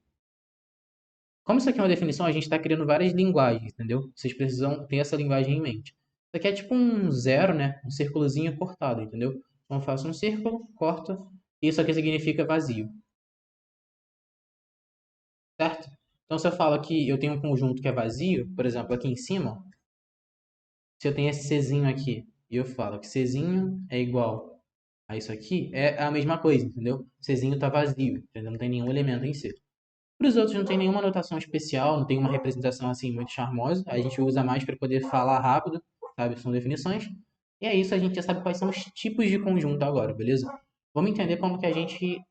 Como isso aqui é uma definição, a gente está criando várias linguagens, entendeu? Vocês precisam ter essa linguagem em mente. Isso aqui é tipo um zero, né? Um círculozinho cortado, entendeu? Então eu faço um círculo, corto, e isso aqui significa vazio, certo? Então se eu falo que eu tenho um conjunto que é vazio, por exemplo, aqui em cima, se eu tenho esse Czinho aqui, e eu falo que Czinho é igual a isso aqui, é a mesma coisa, entendeu? Czinho está vazio, entendeu? Não tem nenhum elemento em C. Para os outros não tem nenhuma anotação especial, não tem uma representação assim muito charmosa. A gente usa mais para poder falar rápido, sabe? São definições. E é isso, a gente já sabe quais são os tipos de conjunto agora, beleza? Vamos entender como que a gente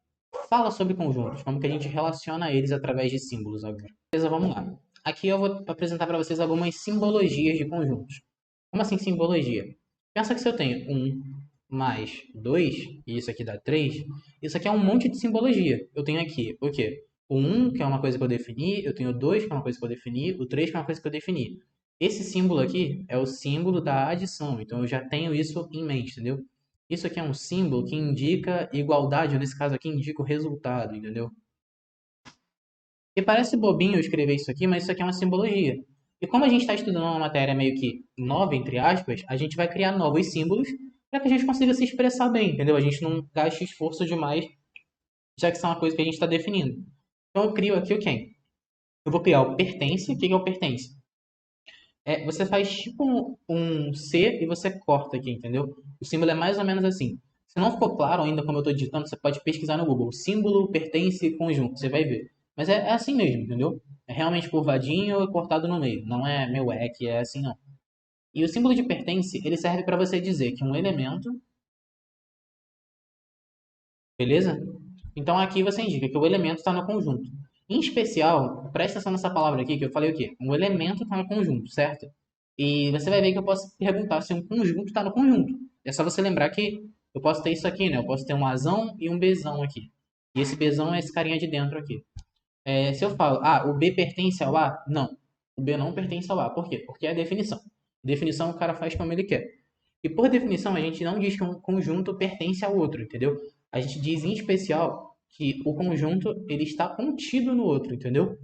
fala sobre conjuntos, como que a gente relaciona eles através de símbolos agora. Beleza, vamos lá. Aqui eu vou apresentar para vocês algumas simbologias de conjuntos. Como assim simbologia? Pensa que se eu tenho um mais 2 e isso aqui dá 3, isso aqui é um monte de simbologia. Eu tenho aqui o quê? O 1, que é uma coisa que eu defini, eu tenho o 2, que é uma coisa que eu defini, o 3, que é uma coisa que eu defini. Esse símbolo aqui é o símbolo da adição, então eu já tenho isso em mente, entendeu? Isso aqui é um símbolo que indica igualdade, ou nesse caso aqui indica o resultado, entendeu? E parece bobinho eu escrever isso aqui, mas isso aqui é uma simbologia. E como a gente está estudando uma matéria meio que nova, entre aspas, a gente vai criar novos símbolos para que a gente consiga se expressar bem, entendeu? A gente não gaste esforço demais, já que são uma coisa que a gente está definindo. Então eu crio aqui o quem? Eu vou criar o pertence. O que é o pertence? Você faz tipo um C e você corta aqui, entendeu? O símbolo é mais ou menos assim. Se não ficou claro ainda como eu estou digitando, você pode pesquisar no Google. Símbolo, pertence, conjunto. Você vai ver. Mas é assim mesmo, entendeu? É realmente curvadinho e cortado no meio. Não é meu que é assim não. E o símbolo de pertence, ele serve para você dizer que um elemento, beleza? Então aqui você indica que o elemento está no conjunto. Em especial, presta atenção nessa palavra aqui que eu falei o quê? Um elemento está no conjunto, certo? E você vai ver que eu posso perguntar se um conjunto está no conjunto. É só você lembrar que eu posso ter isso aqui, né? Eu posso ter um Azão e um Bzão aqui. E esse Bzão é esse carinha de dentro aqui. Se eu falo, o B pertence ao A? Não. O B não pertence ao A. Por quê? Porque é a definição. Definição o cara faz como ele quer. E por definição, a gente não diz que um conjunto pertence ao outro, entendeu? A gente diz em especial que o conjunto ele está contido no outro, entendeu?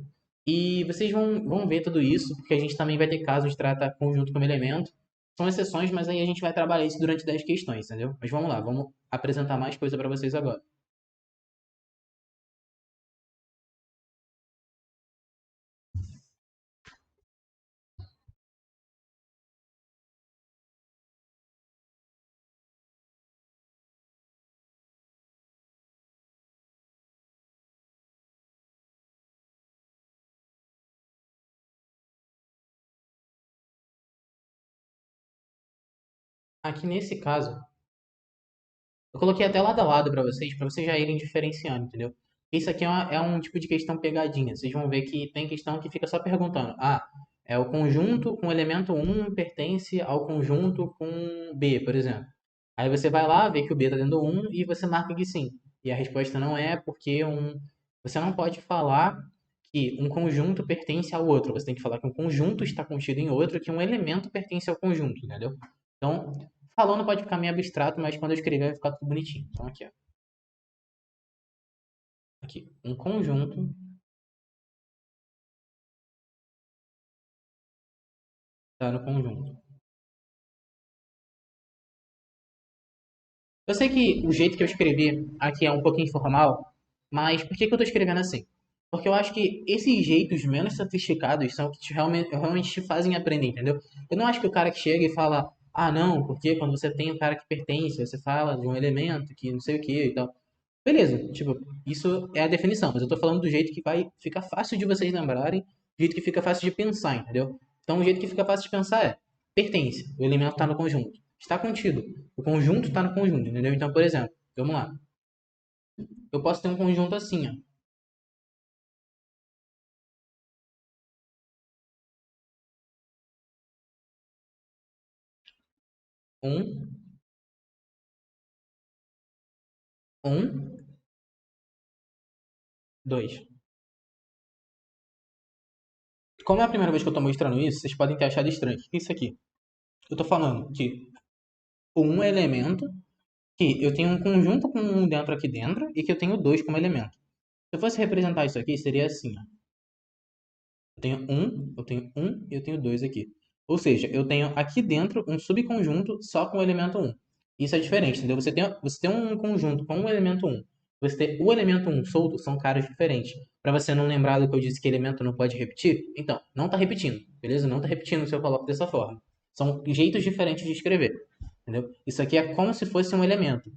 E vocês vão ver tudo isso, porque a gente também vai ter casos de tratar conjunto como elemento. São exceções, mas aí a gente vai trabalhar isso durante 10 questões, entendeu? Mas vamos lá, vamos apresentar mais coisa para vocês agora. Aqui nesse caso, eu coloquei até lado a lado para vocês já irem diferenciando, entendeu? Isso aqui é um tipo de questão pegadinha. Vocês vão ver que tem questão que fica só perguntando. É o conjunto com o elemento um pertence ao conjunto com B, por exemplo. Aí você vai lá, vê que o B está dentro do 1 e você marca que sim. E a resposta não é porque você não pode falar que um conjunto pertence ao outro. Você tem que falar que um conjunto está contido em outro, que um elemento pertence ao conjunto, entendeu? Então, falando pode ficar meio abstrato, mas quando eu escrever vai ficar tudo bonitinho. Então aqui, ó. Aqui, um conjunto está no conjunto. Eu sei que o jeito que eu escrevi aqui é um pouco informal, mas por que que eu estou escrevendo assim? Porque eu acho que esses jeitos menos sofisticados são o que realmente te fazem aprender, entendeu? Eu não acho que o cara que chega e fala, Ah, não, porque quando você tem um cara que pertence, você fala de um elemento que não sei o que e tal. Beleza, tipo, isso é a definição, mas eu tô falando do jeito que vai ficar fácil de vocês lembrarem, do jeito que fica fácil de pensar, entendeu? Então, o jeito que fica fácil de pensar é pertence, o elemento está no conjunto. Está contido, o conjunto está no conjunto, entendeu? Então, por exemplo, vamos lá. Eu posso ter um conjunto assim, ó. Um, um, dois. Como é a primeira vez que eu tô mostrando isso, vocês podem ter achado estranho. O que é isso aqui? Eu tô falando que o um é elemento, que eu tenho um conjunto com um dentro aqui dentro e que eu tenho dois como elemento. Se eu fosse representar isso aqui, seria assim, ó. Eu tenho um e eu tenho dois aqui. Ou seja, eu tenho aqui dentro um subconjunto só com o elemento um. Isso é diferente, entendeu? Você tem um conjunto com o elemento um. Você ter o elemento um solto são caras diferentes. Para você não lembrar do que eu disse que elemento não pode repetir, então, não tá repetindo, beleza? Não tá repetindo se eu coloco dessa forma. São jeitos diferentes de escrever, entendeu? Isso aqui é como se fosse um elemento.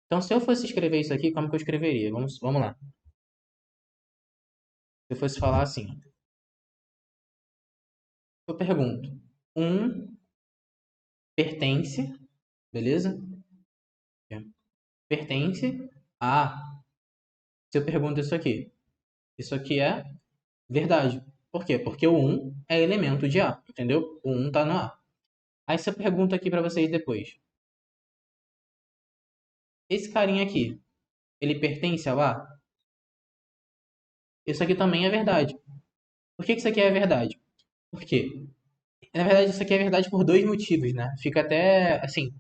Então, se eu fosse escrever isso aqui, como que eu escreveria? Vamos lá. Se eu fosse falar assim, eu pergunto, um pertence, beleza? Pertence a. Se eu pergunto isso aqui é verdade. Por quê? Porque o um é elemento de A, entendeu? O um tá no A. Aí se eu pergunto aqui pra vocês depois, esse carinha aqui, ele pertence ao A? Isso aqui também é verdade. Por que que isso aqui é verdade? Por quê? Na verdade, isso aqui é verdade por dois motivos, né? Fica até assim.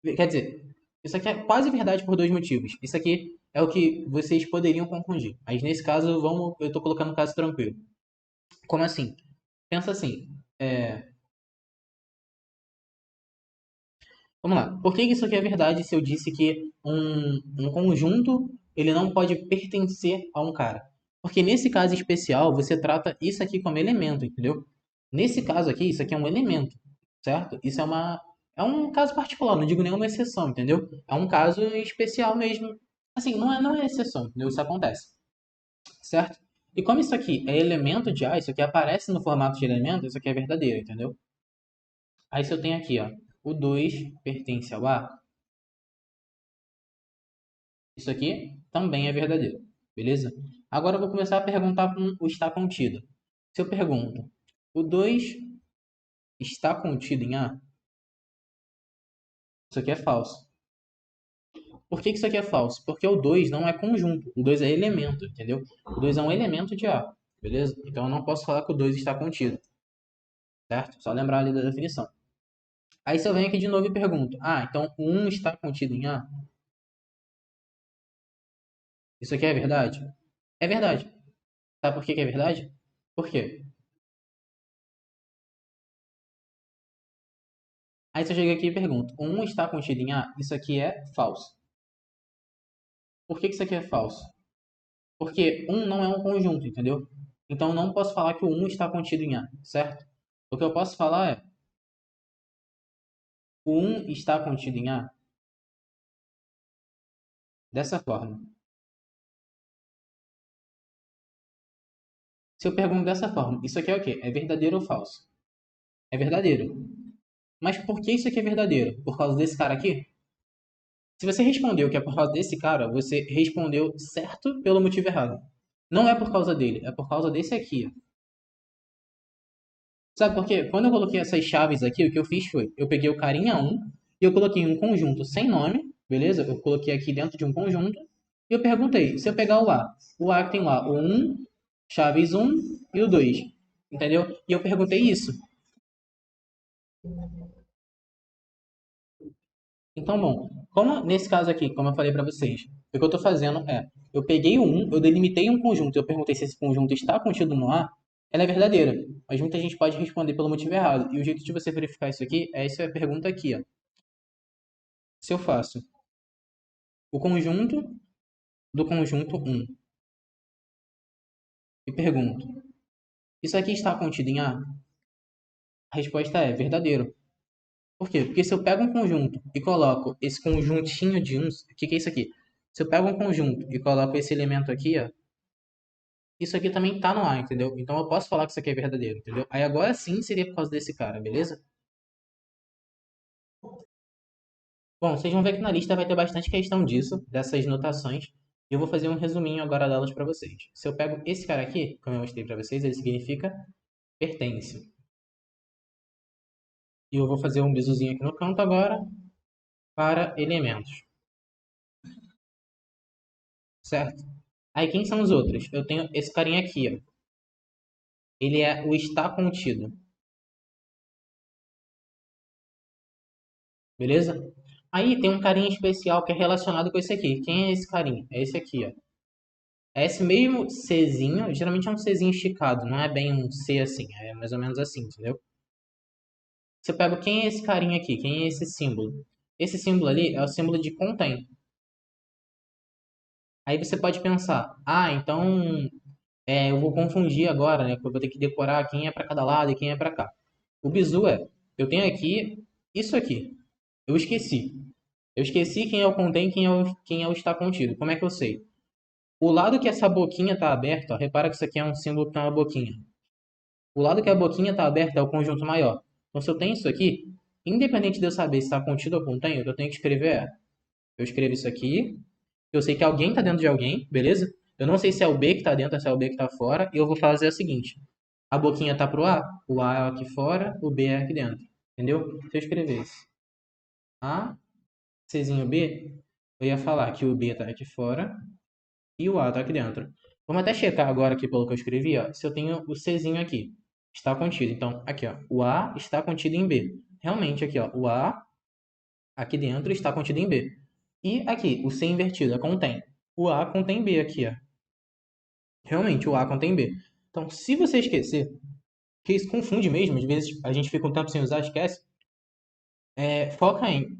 Quer dizer, isso aqui é quase verdade por dois motivos. Isso aqui é o que vocês poderiam confundir. Mas nesse caso, eu tô colocando um caso tranquilo. Como assim? Pensa assim. Vamos lá. Por que isso aqui é verdade se eu disse que um conjunto ele não pode pertencer a um cara? Porque nesse caso especial, você trata isso aqui como elemento, entendeu? Nesse caso aqui, isso aqui é um elemento, certo? Isso é um caso particular, não digo nenhuma exceção, entendeu? É um caso especial mesmo. Assim, não é exceção, entendeu? Isso acontece, certo? E como isso aqui é elemento de A, isso aqui aparece no formato de elemento, isso aqui é verdadeiro, entendeu? Aí se eu tenho aqui, ó, o 2 pertence ao A, isso aqui também é verdadeiro, beleza? Agora eu vou começar a perguntar com o está contido. Se eu pergunto, o 2 está contido em A, isso aqui é falso. Por que que isso aqui é falso? Porque o 2 não é conjunto, o 2 é elemento, entendeu? O 2 é um elemento de A, beleza? Então eu não posso falar que o 2 está contido, certo? Só lembrar ali da definição. Aí se eu venho aqui de novo e pergunto, então o 1 está contido em A, isso aqui é verdade? É verdade. Sabe por que que é verdade? Por quê? Aí você chega aqui e pergunta: o 1 está contido em A? Isso aqui é falso. Por que que isso aqui é falso? Porque 1 não é um conjunto, entendeu? Então eu não posso falar que o 1 está contido em A, certo? O que eu posso falar é: o 1 está contido em A dessa forma. Se eu pergunto dessa forma, isso aqui é o quê? É verdadeiro ou falso? É verdadeiro. Mas por que isso aqui é verdadeiro? Por causa desse cara aqui? Se você respondeu que é por causa desse cara, você respondeu certo pelo motivo errado. Não é por causa dele, é por causa desse aqui. Sabe por quê? Quando eu coloquei essas chaves aqui, o que eu fiz foi, eu peguei o carinha um e eu coloquei um conjunto sem nome, beleza? Eu coloquei aqui dentro de um conjunto e eu perguntei, se eu pegar o A tem lá o um, chaves um e o 2, entendeu? E eu perguntei isso. Então, bom, como nesse caso aqui, como eu falei para vocês, o que eu estou fazendo é, eu peguei o um, eu delimitei um conjunto, eu perguntei se esse conjunto está contido no A, ela é verdadeira, mas muita gente pode responder pelo motivo errado. E o jeito de você verificar isso aqui é essa pergunta aqui, ó. Se eu faço o conjunto do conjunto um e pergunto, isso aqui está contido em A? A resposta é verdadeiro. Por quê? Porque se eu pego um conjunto e coloco esse conjuntinho de uns, o que que é isso aqui? Se eu pego um conjunto e coloco esse elemento aqui, ó, isso aqui também tá no A, entendeu? Então eu posso falar que isso aqui é verdadeiro, entendeu? Aí agora sim seria por causa desse cara, beleza? Bom, vocês vão ver que na lista vai ter bastante questão disso, dessas notações. E eu vou fazer um resuminho agora delas para vocês. Se eu pego esse cara aqui, como eu mostrei para vocês, ele significa pertence. E eu vou fazer um bisuzinho aqui no canto agora para elementos, certo? Aí quem são os outros? Eu tenho esse carinha aqui, ó. Ele é o está contido, beleza? Aí tem um carinha especial que é relacionado com esse aqui. Quem é esse carinha? É esse aqui, ó. É esse mesmo Czinho, geralmente é um Czinho esticado, não é bem um C assim, é mais ou menos assim, entendeu? Se eu pego quem é esse carinha aqui, quem é esse símbolo? Esse símbolo ali é o símbolo de contém. Aí você pode pensar, ah, então eu vou confundir agora, né? Porque eu vou ter que decorar quem é para cada lado e quem é para cá. O bizu é, eu tenho aqui isso aqui. Eu esqueci. Eu esqueci quem é o contém e quem é o está contido. Como é que eu sei? O lado que essa boquinha está aberta, ó, repara que isso aqui é um símbolo que tem uma boquinha. O lado que a boquinha está aberta é o conjunto maior. Então, se eu tenho isso aqui, independente de eu saber se está contido ou contém, o que eu tenho que escrever é: eu escrevo isso aqui, eu sei que alguém está dentro de alguém, beleza? Eu não sei se é o B que está dentro ou se é o B que está fora, e eu vou fazer o seguinte: a boquinha está pro A, o A é aqui fora, o B é aqui dentro. Entendeu? Se eu escrevesse A, Czinho B, eu ia falar que o B está aqui fora e o A está aqui dentro. Vamos até checar agora aqui pelo que eu escrevi, ó, se eu tenho o Czinho aqui. Está contido. Então, aqui, ó, o A está contido em B. Realmente, aqui, ó, o A aqui dentro está contido em B. E aqui, o C invertido é contém. O A contém B aqui, ó. Realmente, o A contém B. Então, se você esquecer, que isso confunde mesmo, às vezes a gente fica um tempo sem usar, esquece, foca em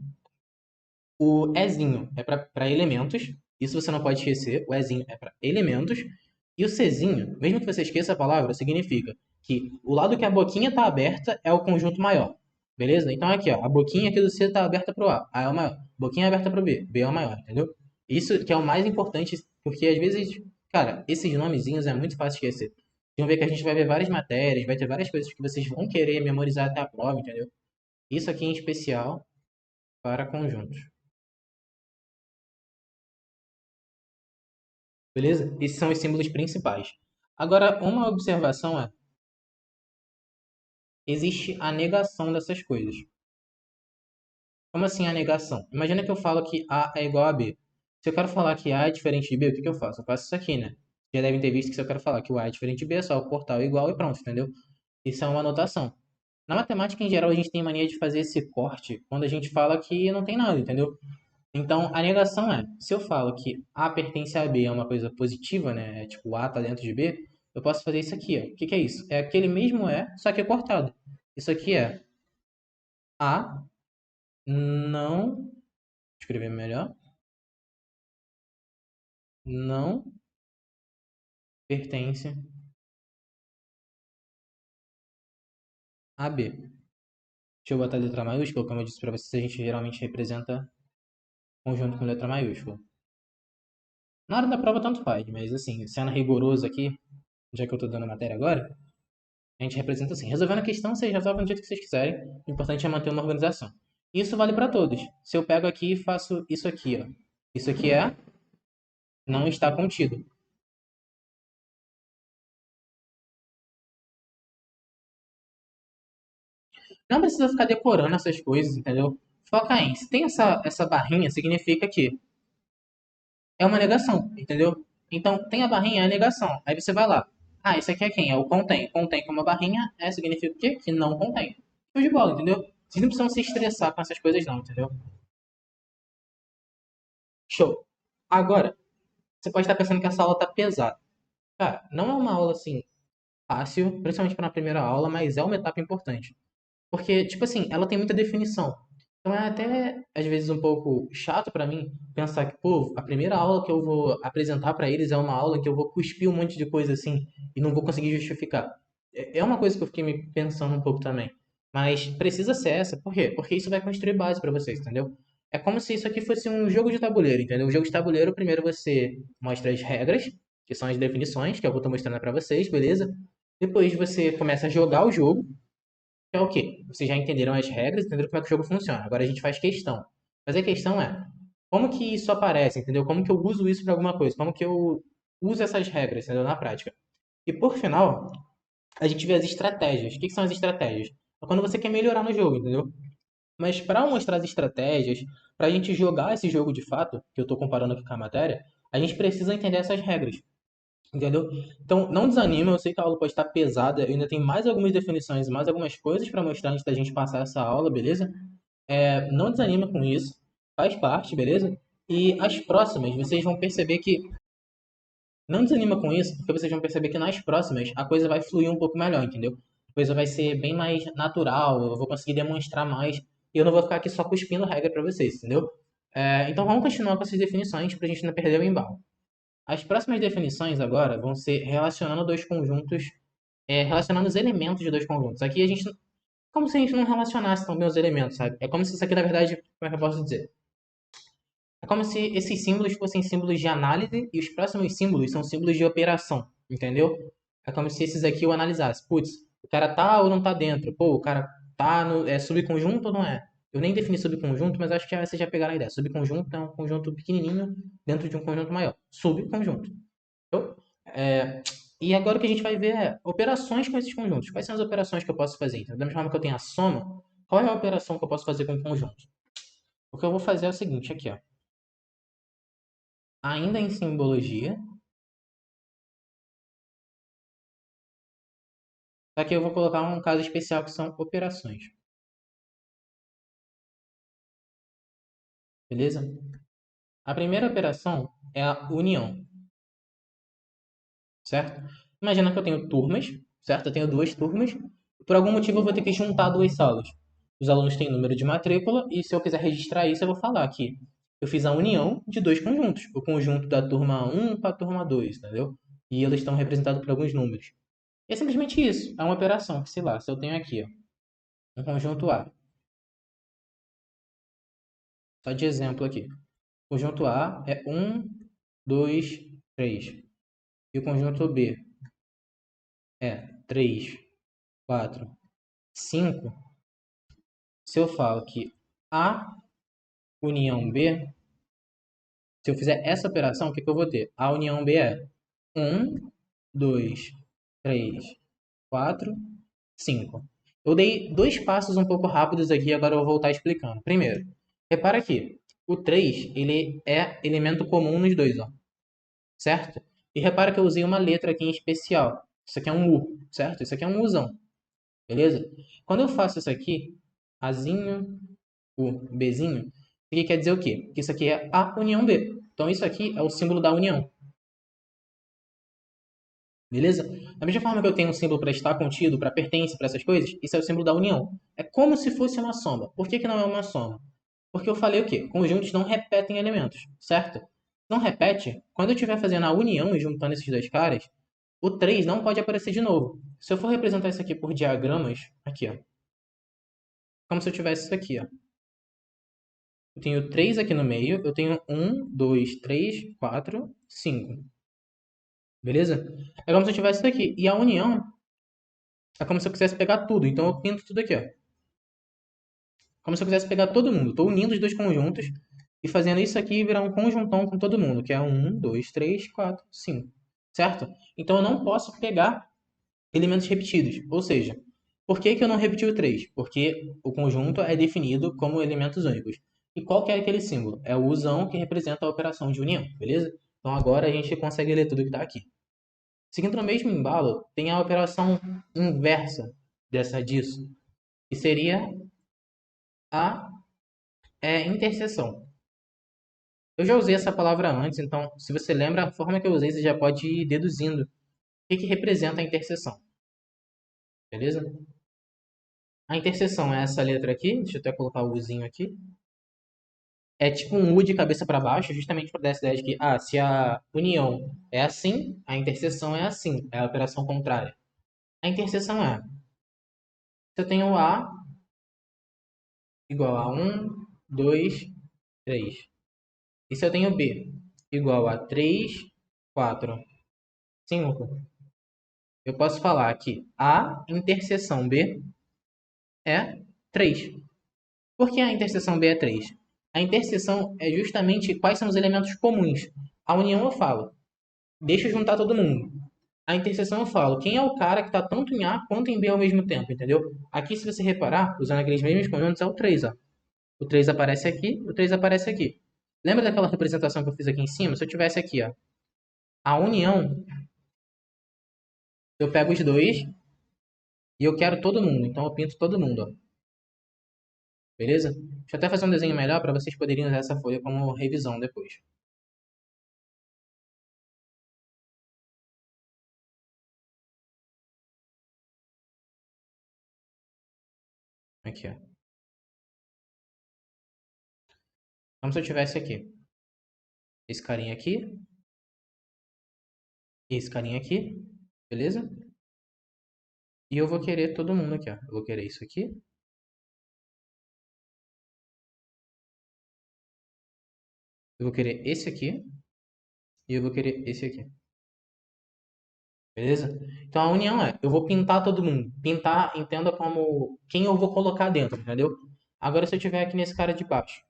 o Ezinho é para elementos. Isso você não pode esquecer. O Ezinho é para elementos. E o Czinho, mesmo que você esqueça a palavra, significa que o lado que a boquinha está aberta é o conjunto maior. Beleza? Então aqui, ó, a boquinha aqui do C está aberta para o A. A é o maior. Boquinha aberta para o B. B é o maior, entendeu? Isso que é o mais importante, porque às vezes, cara, esses nomezinhos é muito fácil de esquecer. Vão ver que a gente vai ver várias matérias, vai ter várias coisas que vocês vão querer memorizar até a prova, entendeu? Isso aqui em especial para conjuntos. Beleza? Esses são os símbolos principais. Agora, uma observação é: existe a negação dessas coisas. Como assim a negação? Imagina que eu falo que A é igual a B. Se eu quero falar que A é diferente de B, o que que eu faço? Eu faço isso aqui, né? Já devem ter visto que se eu quero falar que o A é diferente de B, é só cortar o igual e pronto, entendeu? Isso é uma anotação. Na matemática, em geral, a gente tem mania de fazer esse corte quando a gente fala que não tem nada, entendeu? Então, a negação é, se eu falo que A pertence a B é uma coisa positiva, né? É tipo, A tá dentro de B, eu posso fazer isso aqui, ó. O que que é isso? É aquele mesmo só que é cortado. Isso aqui é A não, escrever melhor, não pertence a B. Deixa eu botar a letra maiúscula, como eu disse pra vocês, a gente geralmente representa conjunto com letra maiúscula. Na hora da prova, tanto faz, mas assim, sendo rigoroso aqui, já que eu tô dando matéria agora, a gente representa assim. Resolvendo a questão, vocês resolvem do jeito que vocês quiserem. O importante é manter uma organização. Isso vale para todos. Se eu pego aqui e faço isso aqui, ó. Isso aqui não está contido. Não precisa ficar decorando essas coisas, entendeu? Foca em, se tem essa barrinha, significa que é uma negação, entendeu? Então, tem a barrinha, é a negação. Aí você vai lá. Ah, isso aqui é quem? É o contém. Contém com uma barrinha, significa o quê? Que não contém. Show de bola, entendeu? Vocês não precisam se estressar com essas coisas não, entendeu? Show. Agora, você pode estar pensando que essa aula tá pesada. Cara, não é uma aula assim fácil, principalmente para a primeira aula, mas é uma etapa importante. Porque, tipo assim, ela tem muita definição. Então é até, às vezes, um pouco chato para mim pensar que, pô, a primeira aula que eu vou apresentar para eles é uma aula que eu vou cuspir um monte de coisa assim e não vou conseguir justificar. É uma coisa que eu fiquei me pensando um pouco também. Mas precisa ser essa, por quê? Porque isso vai construir base para vocês, entendeu? É como se isso aqui fosse um jogo de tabuleiro, entendeu? O jogo de tabuleiro, primeiro você mostra as regras, que são as definições, que eu vou estar mostrando para vocês, beleza? Depois você começa a jogar o jogo, que é o quê? Vocês já entenderam as regras, entenderam como é que o jogo funciona. Agora a gente faz questão. Mas a questão é, como que isso aparece, entendeu? Como que eu uso isso para alguma coisa? Como que eu uso essas regras, entendeu? Na prática. E por final, a gente vê as estratégias. O que que são as estratégias? É quando você quer melhorar no jogo, entendeu? Mas para mostrar as estratégias, para a gente jogar esse jogo de fato, que eu estou comparando aqui com a matéria, a gente precisa entender essas regras, entendeu? Então, não desanima, eu sei que a aula pode estar pesada, eu ainda tenho mais algumas definições, mais algumas coisas para mostrar antes da gente passar essa aula, beleza? Não desanima com isso, faz parte, beleza? E as próximas, vocês vão perceber que não desanima com isso, porque vocês vão perceber que nas próximas a coisa vai fluir um pouco melhor, entendeu? A coisa vai ser bem mais natural, eu vou conseguir demonstrar mais e eu não vou ficar aqui só cuspindo regra para vocês, entendeu? Então vamos continuar com essas definições para a gente não perder o embalo. As próximas definições agora vão ser relacionando dois conjuntos, relacionando os elementos de dois conjuntos. Aqui a gente, como se a gente não relacionasse tão bem os elementos, sabe? É como se isso aqui, na verdade, como é que eu posso dizer? É como se esses símbolos fossem símbolos de análise e os próximos símbolos são símbolos de operação, entendeu? É como se esses aqui eu analisasse. Putz, o cara tá ou não tá dentro? Pô, o cara tá no subconjunto ou não é? Eu nem defini subconjunto, mas acho que vocês já pegaram a ideia. Subconjunto é um conjunto pequenininho dentro de um conjunto maior. Subconjunto. Então, é, e agora o que a gente vai ver é operações com esses conjuntos. Quais são as operações que eu posso fazer? Então, da mesma forma que eu tenho a soma, qual é a operação que eu posso fazer com o conjunto? O que eu vou fazer é o seguinte, aqui, ó. Ainda em simbologia, só que eu vou colocar um caso especial que são operações, beleza? A primeira operação é a união, certo? Imagina que eu tenho turmas, certo? Eu tenho duas turmas. Por algum motivo eu vou ter que juntar duas salas. Os alunos têm número de matrícula e se eu quiser registrar isso, eu vou falar que eu fiz a união de dois conjuntos. O conjunto da turma um com a turma 2, entendeu? E eles estão representados por alguns números. E é simplesmente isso. É uma operação que, sei lá, se eu tenho aqui, ó, um conjunto A, só de exemplo aqui. O conjunto A é um, 2, 3. E o conjunto B é 3, 4, 5. Se eu falo que A união B, se eu fizer essa operação, o que que eu vou ter? A união B é um, 2, 3, 4, 5. Eu dei dois passos um pouco rápidos aqui, agora eu vou voltar explicando. Primeiro, repara aqui, o 3 ele é elemento comum nos dois, ó, certo? E repara que eu usei uma letra aqui em especial. Isso aqui é um U, certo? Isso aqui é um Uzão, beleza? Quando eu faço isso aqui, Azinho, U, Bzinho, isso aqui quer dizer o quê? Que isso aqui é a união B. Então isso aqui é o símbolo da união, beleza? Da mesma forma que eu tenho um símbolo para estar contido, para pertence, para essas coisas, isso é o símbolo da união. É como se fosse uma soma. Por que que não é uma soma? Porque eu falei o quê? Conjuntos não repetem elementos, certo? Não repete, quando eu estiver fazendo a união e juntando esses dois caras, o 3 não pode aparecer de novo. Se eu for representar isso aqui por diagramas, aqui, ó. Como se eu tivesse isso aqui, ó. Eu tenho 3 aqui no meio, eu tenho um, 2, 3, 4, 5. Beleza? É como se eu tivesse isso aqui. E a união é como se eu quisesse pegar tudo. Então eu pinto tudo aqui, ó. Como se eu quisesse pegar todo mundo. Estou unindo os dois conjuntos e fazendo isso aqui virar um conjuntão com todo mundo, que é um, 2, 3, 4, 5. Certo? Então eu não posso pegar elementos repetidos. Ou seja, por que que eu não repeti o 3? Porque o conjunto é definido como elementos únicos. E qual que é aquele símbolo? É o usão que representa a operação de união, beleza? Então agora a gente consegue ler tudo que está aqui. Seguindo no mesmo embalo, tem a operação inversa disso, que seria a interseção. Eu já usei essa palavra antes, então se você lembra a forma que eu usei, você já pode ir deduzindo o que que representa a interseção, beleza? A interseção é essa letra aqui, deixa eu até colocar o Uzinho aqui. É tipo um U de cabeça para baixo, justamente para dar essa ideia de que, se a união é assim, a interseção é assim, é a operação contrária. A interseção é, se eu tenho A igual a 1, 2, 3. E se eu tenho B igual a 3, 4, 5, eu posso falar que A interseção B é 3. Por que a interseção B é 3? A interseção é justamente quais são os elementos comuns. A união eu falo, deixa eu juntar todo mundo. A interseção eu falo, quem é o cara que está tanto em A quanto em B ao mesmo tempo, entendeu? Aqui, se você reparar, usando aqueles mesmos conjuntos, é o 3, ó. O 3 aparece aqui, o 3 aparece aqui. Lembra daquela representação que eu fiz aqui em cima? Se eu tivesse aqui, ó, a união, eu pego os dois e eu quero todo mundo. Então eu pinto todo mundo, ó. Beleza? Deixa eu até fazer um desenho melhor para vocês poderem usar essa folha como revisão depois. Aqui, ó. Como se eu tivesse aqui. Esse carinha aqui. Esse carinha aqui. Beleza? E eu vou querer todo mundo aqui, ó. Eu vou querer isso aqui. Eu vou querer esse aqui. E eu vou querer esse aqui. Beleza? Então a união é, eu vou pintar todo mundo. Pintar, entenda como quem eu vou colocar dentro, entendeu? Agora se eu tiver aqui nesse cara de baixo.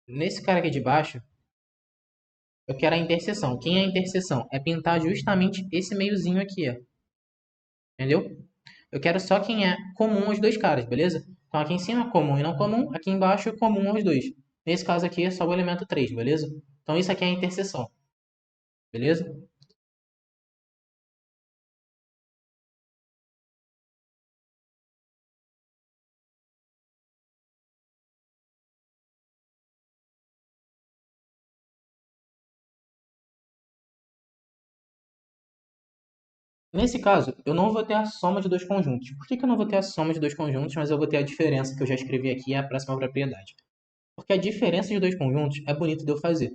Nesse cara aqui de baixo, eu quero a interseção. Quem é a interseção? É pintar justamente esse meiozinho aqui, ó. Entendeu? Eu quero só quem é comum aos dois caras, beleza? Então aqui em cima comum e não comum, aqui embaixo comum aos dois. Nesse caso aqui é só o elemento 3, beleza? Então isso aqui é a interseção, beleza? Nesse caso, eu não vou ter a soma de dois conjuntos. Por que que eu não vou ter a soma de dois conjuntos, mas eu vou ter a diferença que eu já escrevi aqui, a próxima propriedade? Porque a diferença de dois conjuntos é bonito de eu fazer.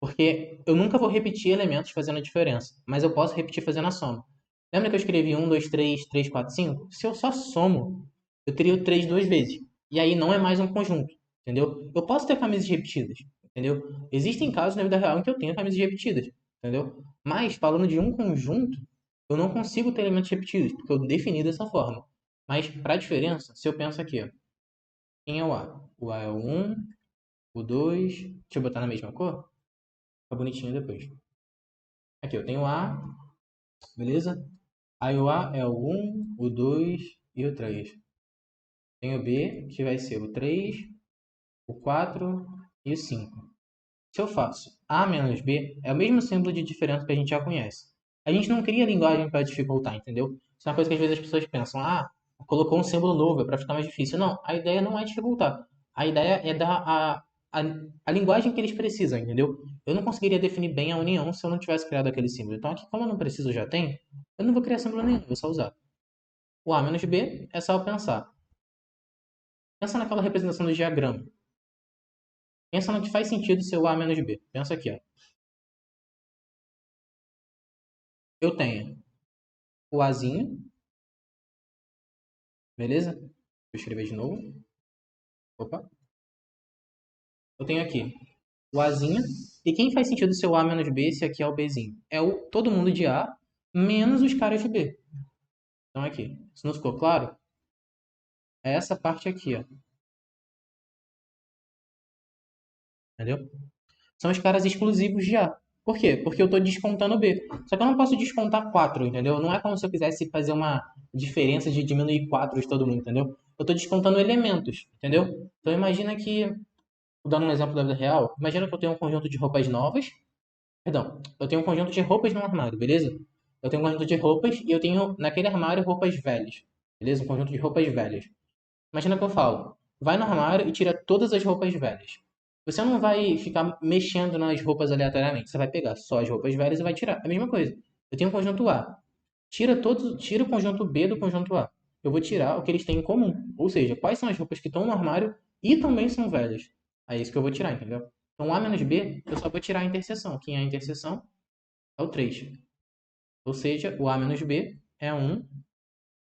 Porque eu nunca vou repetir elementos fazendo a diferença, mas eu posso repetir fazendo a soma. Lembra que eu escrevi 1, 2, 3, 3, 4, 5? Se eu só somo, eu teria o 3 duas vezes. E aí não é mais um conjunto, entendeu? Eu posso ter camisas repetidas, entendeu? Existem casos na vida real em que eu tenho camisas repetidas, entendeu? Mas, falando de um conjunto, eu não consigo ter elementos repetidos, porque eu defini dessa forma. Mas, para a diferença, se eu penso aqui, ó, quem é o A? O A é o 1, o 2... Deixa eu botar na mesma cor? Fica bonitinho depois. Aqui eu tenho o A, beleza? Aí o A é o 1, o 2 e o 3. Tenho o B, que vai ser o 3, o 4 e o 5. Se eu faço A menos B, é o mesmo símbolo de diferença que a gente já conhece. A gente não cria linguagem para dificultar, entendeu? Isso é uma coisa que às vezes as pessoas pensam, ah, colocou um símbolo novo, é para ficar mais difícil. Não, a ideia não é dificultar. A ideia é dar a, a linguagem que eles precisam, entendeu? Eu não conseguiria definir bem a união se eu não tivesse criado aquele símbolo. Então aqui, como eu não preciso, já tem, eu não vou criar símbolo nenhum, vou só usar. O A menos B é só eu pensar. Pensa naquela representação do diagrama. Pensa no que faz sentido ser o A menos B. Pensa aqui, ó. Eu tenho o Azinho, beleza? Vou escrever de novo. Opa. Eu tenho aqui o Azinho. E quem faz sentido ser o A menos B se aqui é o Bzinho? É o todo mundo de A menos os caras de B. Então aqui. Se não ficou claro, é essa parte aqui, ó. Entendeu? São os caras exclusivos de A. Por quê? Porque eu estou descontando B. Só que eu não posso descontar 4, entendeu? Não é como se eu quisesse fazer uma diferença de diminuir 4 de todo mundo, entendeu? Eu estou descontando elementos, entendeu? Então imagina que, dando um exemplo da vida real, imagina que eu tenho um conjunto de roupas novas. Perdão, eu tenho um conjunto de roupas no armário, beleza? Eu tenho um conjunto de roupas e eu tenho naquele armário roupas velhas, beleza? Um conjunto de roupas velhas. Imagina que eu falo, vai no armário e tira todas as roupas velhas. Você não vai ficar mexendo nas roupas aleatoriamente. Você vai pegar só as roupas velhas e vai tirar. É a mesma coisa. Eu tenho um conjunto A. Tira o conjunto B do conjunto A. Eu vou tirar o que eles têm em comum. Ou seja, quais são as roupas que estão no armário e também são velhas. É isso que eu vou tirar, entendeu? Então, A menos B, eu só vou tirar a interseção. Quem é a interseção? É o 3. Ou seja, o A menos B é 1.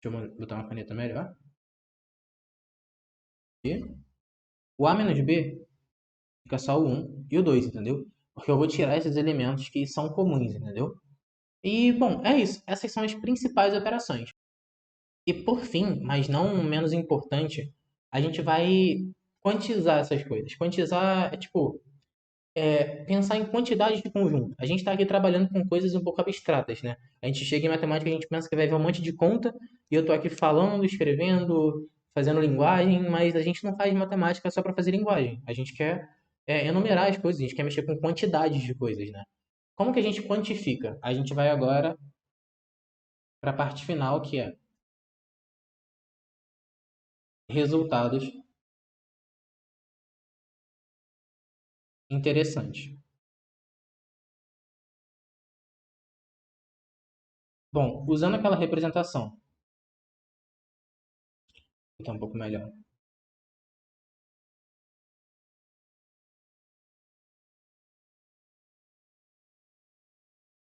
Deixa eu botar uma caneta melhor. E o A menos B fica só o 1 e o 2, entendeu? Porque eu vou tirar esses elementos que são comuns, entendeu? E, bom, é isso. Essas são as principais operações. E por fim, mas não menos importante, a gente vai quantizar essas coisas. Quantizar é tipo pensar em quantidade de conjunto. A gente está aqui trabalhando com coisas um pouco abstratas, né? A gente chega em matemática, a gente pensa que vai ver um monte de conta e eu estou aqui falando, escrevendo, fazendo linguagem, mas a gente não faz matemática só para fazer linguagem. A gente quer enumerar as coisas, a gente quer mexer com quantidades de coisas, né? Como que a gente quantifica? A gente vai agora para a parte final, que é resultados interessantes. Bom, usando aquela representação, que está um pouco melhor.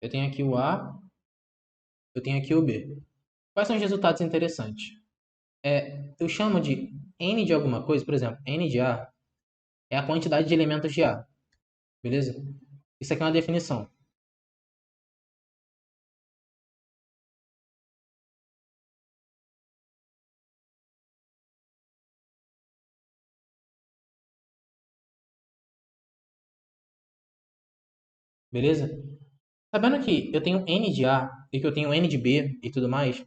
Eu tenho aqui o A, eu tenho aqui o B. Quais são os resultados interessantes? Eu chamo de N de alguma coisa, por exemplo, N de A é a quantidade de elementos de A, beleza? Isso aqui é uma definição, beleza? Sabendo que eu tenho N de A e que eu tenho N de B e tudo mais, o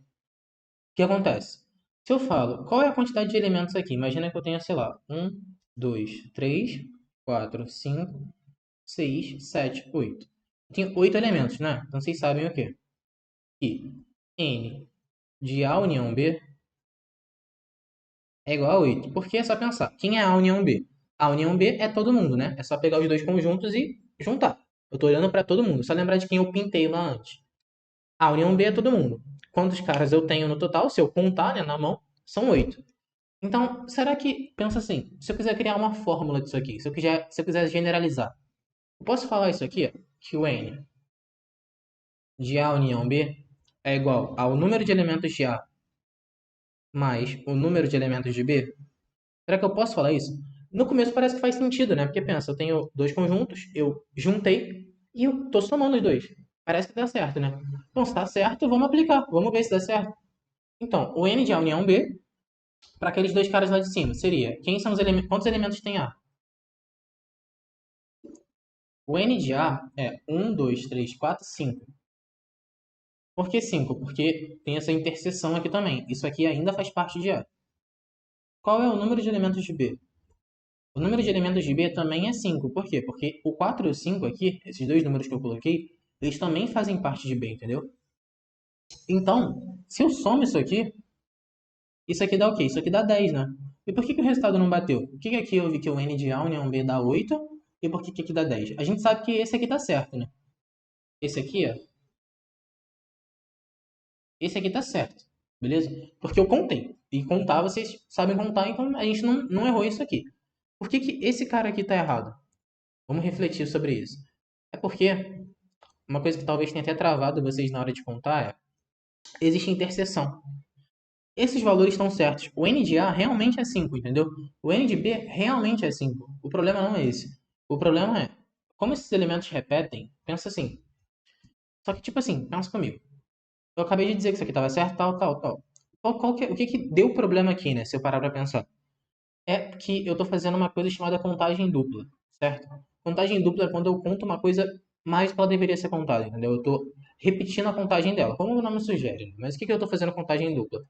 que acontece? Se eu falo, qual é a quantidade de elementos aqui? Imagina que eu tenho, sei lá, 1, 2, 3, 4, 5, 6, 7, 8. Eu tenho 8 elementos, né? Então vocês sabem o quê? Que N de A união B é igual a 8. Porque é só pensar. Quem é A união B? A união B é todo mundo, né? É só pegar os dois conjuntos e juntar. Eu tô olhando para todo mundo. Só lembrar de quem eu pintei lá antes. A união B é todo mundo. Quantos caras eu tenho no total? Se eu contar, né, na mão, são 8. Então, será que, pensa assim, se eu quiser criar uma fórmula disso aqui, se eu quiser generalizar, eu posso falar isso aqui, ó, que o N de A união B é igual ao número de elementos de A mais o número de elementos de B? Será que eu posso falar isso? No começo parece que faz sentido, né? Porque pensa, eu tenho dois conjuntos, eu juntei e eu tô somando os dois. Parece que dá certo, né? Então, se dá certo, vamos aplicar. Vamos ver se dá certo. Então, o N de A união B, para aqueles dois caras lá de cima, seria quem são os elementos, quantos elementos tem A? O N de A é 1, 2, 3, 4, 5. Por que 5? Porque tem essa interseção aqui também. Isso aqui ainda faz parte de A. Qual é o número de elementos de B? O número de elementos de B também é 5. Por quê? Porque o 4 e o 5 aqui, esses dois números que eu coloquei, eles também fazem parte de B, entendeu? Então, se eu somo isso aqui dá o quê? Isso aqui dá 10, né? E por que, que o resultado não bateu? Por que, que aqui eu vi que o N de A união B dá 8? E por que, que aqui dá 10? A gente sabe que esse aqui tá certo, né? Esse aqui, ó. Esse aqui tá certo. Beleza? Porque eu contei. E contar, vocês sabem contar, então a gente não errou isso aqui. Por que, que esse cara aqui tá errado? Vamos refletir sobre isso. É porque uma coisa que talvez tenha até travado vocês na hora de contar existe interseção. Esses valores estão certos. O N de A realmente é 5, entendeu? O N de B realmente é 5. O problema não é esse. O problema é, como esses elementos repetem, pensa assim. Só que, tipo assim, pensa comigo. Eu acabei de dizer que isso aqui estava certo, tal, tal, tal. O que que deu problema aqui, né? Se eu parar pra pensar. É que eu tô fazendo uma coisa chamada contagem dupla, certo? Contagem dupla é quando eu conto uma coisa mais do que ela deveria ser contada, entendeu? Eu tô repetindo a contagem dela, como o nome sugere. Né? Mas o que que eu tô fazendo contagem dupla?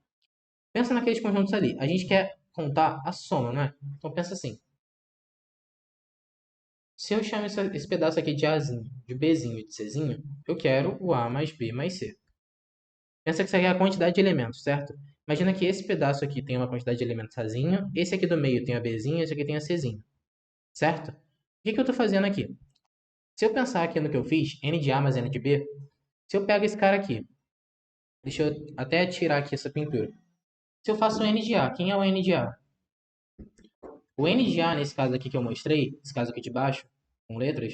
Pensa naqueles conjuntos ali. A gente quer contar a soma, não é? Então pensa assim. Se eu chamo esse pedaço aqui de Azinho, de Bzinho e de Czinho, eu quero o A mais B mais C. Pensa que isso aqui é a quantidade de elementos, certo? Imagina que esse pedaço aqui tem uma quantidade de elementos Azinho, esse aqui do meio tem a Bzinho, esse aqui tem a Czinho, certo? O que que eu estou fazendo aqui? Se eu pensar aqui no que eu fiz, n de A mais n de B, se eu pego esse cara aqui, deixa eu até tirar aqui essa pintura. Se eu faço n de A, quem é o n de A? O N de A, nesse caso aqui que eu mostrei, esse caso aqui de baixo, com letras,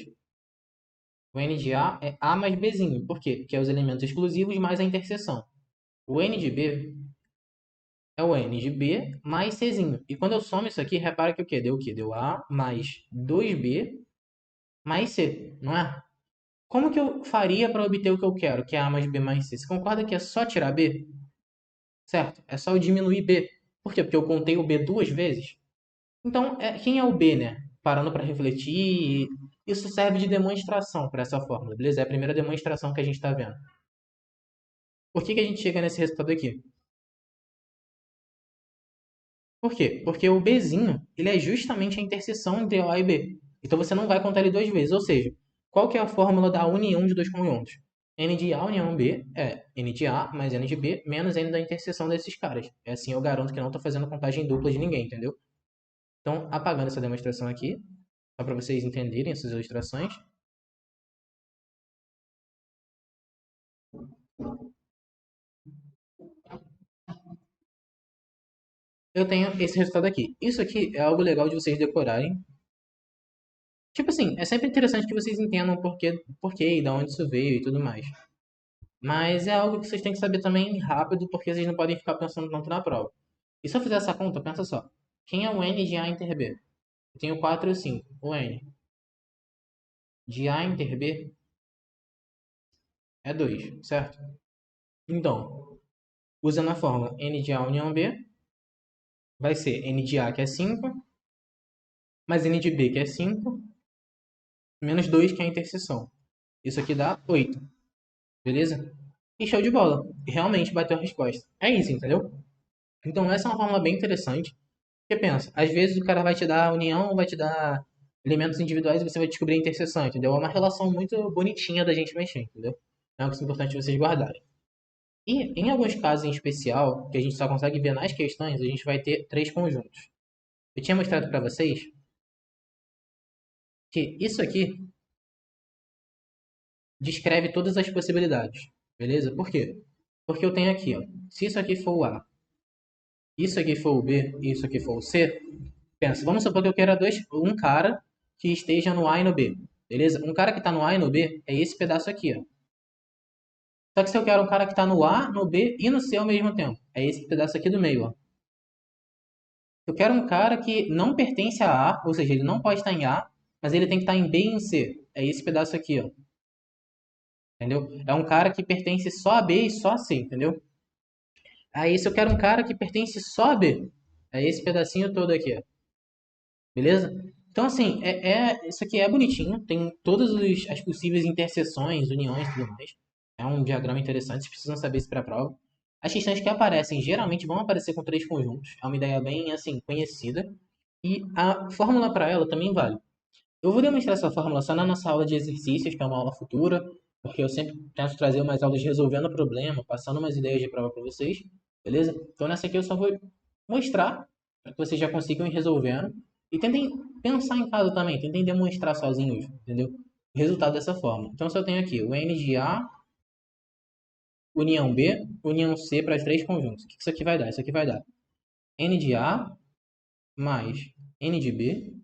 o N de A é A mais Bzinho. Por quê? Porque é os elementos exclusivos mais a interseção. O N de B é o N de B mais Czinho. E quando eu somo isso aqui, repara que o quê? Deu o quê? Deu A mais 2B mais C, não é? Como que eu faria para obter o que eu quero, que é A mais B mais C? Você concorda que é só tirar B? Certo? É só eu diminuir B. Por quê? Porque eu contei o B duas vezes. Então, quem é o B, né? Parando para refletir, isso serve de demonstração para essa fórmula, beleza? É a primeira demonstração que a gente está vendo. Por que a gente chega nesse resultado aqui? Por quê? Porque o Bzinho, ele é justamente a interseção entre A e B. Então você não vai contar ele duas vezes. Ou seja, qual que é a fórmula da união de dois conjuntos? N de A união B é N de A mais N de B menos N da interseção desses caras. É assim eu garanto que não estou fazendo contagem dupla de ninguém, entendeu? Então, apagando essa demonstração aqui, só para vocês entenderem essas ilustrações. Eu tenho esse resultado aqui. Isso aqui é algo legal de vocês decorarem. Tipo assim, é sempre interessante que vocês entendam por quê e de onde isso veio e tudo mais. Mas é algo que vocês têm que saber também rápido, porque vocês não podem ficar pensando tanto na prova. E se eu fizer essa conta, pensa só. Quem é o N de A inter B? Eu tenho 4 e 5. O N de A inter B é 2, certo? Então, usando a fórmula N de A união B, vai ser N de A, que é 5, mais N de B, que é 5, menos 2, que é a interseção. Isso aqui dá 8, beleza? E show de bola. Realmente bateu a resposta. É isso, entendeu? Então, essa é uma fórmula bem interessante. Porque pensa, às vezes o cara vai te dar união, vai te dar elementos individuais e você vai descobrir a interseção, entendeu? É uma relação muito bonitinha da gente mexer, entendeu? É algo que é importante vocês guardarem. E em alguns casos em especial, que a gente só consegue ver nas questões, a gente vai ter três conjuntos. Eu tinha mostrado para vocês que isso aqui descreve todas as possibilidades, beleza? Por quê? Porque eu tenho aqui, ó, se isso aqui for o A, isso aqui for o B e isso aqui for o C, pensa, vamos supor que eu queira um cara que esteja no A e no B, beleza? Um cara que está no A e no B é esse pedaço aqui, ó. Só que se eu quero um cara que está no A, no B e no C ao mesmo tempo, é esse pedaço aqui do meio, ó. Eu quero um cara que não pertence a A, ou seja, ele não pode estar em A, mas ele tem que estar em B e em C. É esse pedaço aqui, ó. Entendeu? É um cara que pertence só a B e só a C, entendeu? Aí se eu quero um cara que pertence só a B, é esse pedacinho todo aqui, ó. Beleza? Então, assim, isso aqui é bonitinho, tem todas as possíveis interseções, uniões e tudo mais. É um diagrama interessante, vocês precisam saber isso para a prova. As questões que aparecem geralmente vão aparecer com três conjuntos, é uma ideia bem, assim, conhecida. E a fórmula para ela também vale. Eu vou demonstrar essa fórmula só na nossa aula de exercícios, que é uma aula futura, porque eu sempre tento trazer umas aulas resolvendo o problema, passando umas ideias de prova para vocês, beleza? Então nessa aqui eu só vou mostrar para que vocês já consigam ir resolvendo e tentem pensar em casa também, tentem demonstrar sozinhos, entendeu? O resultado dessa fórmula. Então se eu tenho aqui o N de A, união B, união C para os três conjuntos. O que isso aqui vai dar? Isso aqui vai dar N de A mais N de B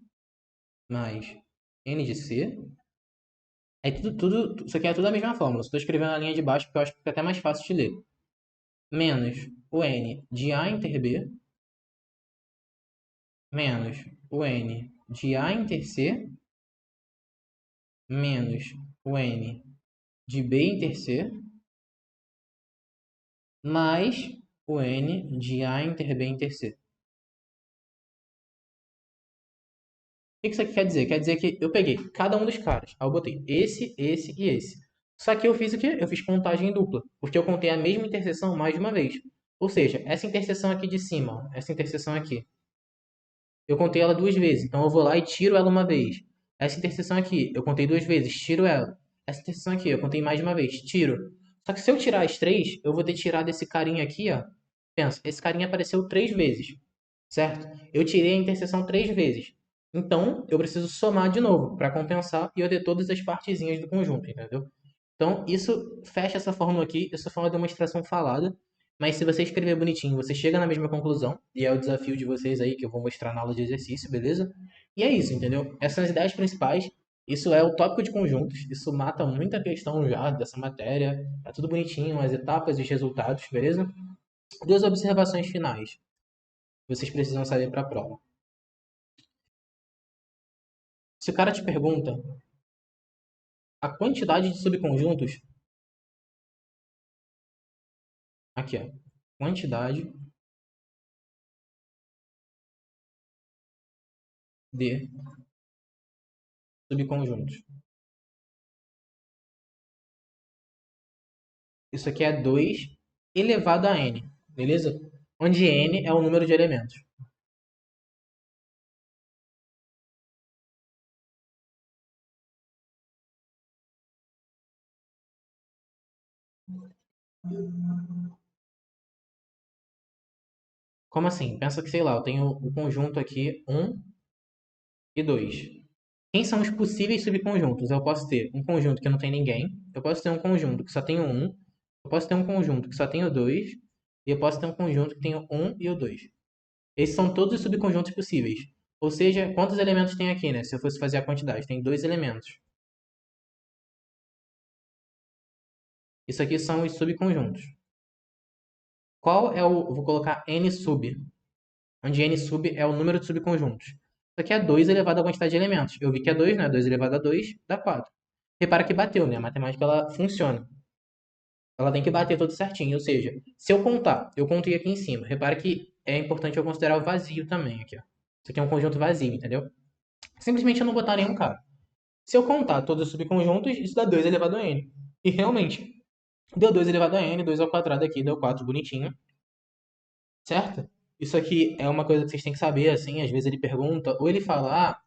mais N de C. É isso aqui é tudo a mesma fórmula. Estou escrevendo na linha de baixo porque eu acho que fica até mais fácil de ler. Menos o N de A inter B, menos o N de A inter C, menos o N de B inter C, mais o N de A inter B inter C. O que isso aqui quer dizer? Quer dizer que eu peguei cada um dos caras. Aí eu botei esse e esse. Só que eu fiz o quê? Eu fiz contagem dupla. Porque eu contei a mesma interseção mais de uma vez. Ou seja, essa interseção aqui de cima, ó, essa interseção aqui, eu contei ela duas vezes, então eu vou lá e tiro ela uma vez. Essa interseção aqui, eu contei duas vezes, tiro ela. Essa interseção aqui, eu contei mais de uma vez, tiro. Só que se eu tirar as três, eu vou ter tirado esse carinha aqui, ó. Pensa, esse carinha apareceu três vezes, certo? Eu tirei a interseção três vezes. Então, eu preciso somar de novo para compensar e eu ter todas as partezinhas do conjunto, entendeu? Então, isso fecha essa fórmula aqui. Essa foi uma demonstração falada. Mas se você escrever bonitinho, você chega na mesma conclusão, e é o desafio de vocês aí que eu vou mostrar na aula de exercício, beleza? E é isso, entendeu? Essas são as ideias principais. Isso é o tópico de conjuntos, isso mata muita questão já dessa matéria. Tá tudo bonitinho, as etapas e os resultados, beleza? Duas observações finais que vocês precisam saber para a prova. Se o cara te pergunta a quantidade de subconjuntos, aqui ó, quantidade de subconjuntos. Isso aqui é 2 elevado a n, beleza? Onde n é o número de elementos. Como assim? Pensa que, sei lá, eu tenho o conjunto aqui 1 e 2. Quem são os possíveis subconjuntos? Eu posso ter um conjunto que não tem ninguém, eu posso ter um conjunto que só tem o 1, eu posso ter um conjunto que só tem o 2, e eu posso ter um conjunto que tem o 1 e o 2. Esses são todos os subconjuntos possíveis. Ou seja, quantos elementos tem aqui, né? Se eu fosse fazer a quantidade, tem 2 elementos. Isso aqui são os subconjuntos. Qual é o... Vou colocar n sub, onde n sub é o número de subconjuntos. Isso aqui é 2 elevado à quantidade de elementos. Eu vi que é 2, né? 2 elevado a 2 dá 4. Repara que bateu, né? A matemática ela funciona. Ela tem que bater tudo certinho. Ou seja, se eu contar, eu contei aqui em cima. Repara que é importante eu considerar o vazio também aqui, ó. Isso aqui é um conjunto vazio, entendeu? Simplesmente eu não botar nenhum cara. Se eu contar todos os subconjuntos, isso dá 2 elevado a n. E realmente, deu 2 elevado a n, 2 ao quadrado aqui, deu 4 bonitinho. Certo? Isso aqui é uma coisa que vocês têm que saber, assim, às vezes ele pergunta, ou ele fala, ah,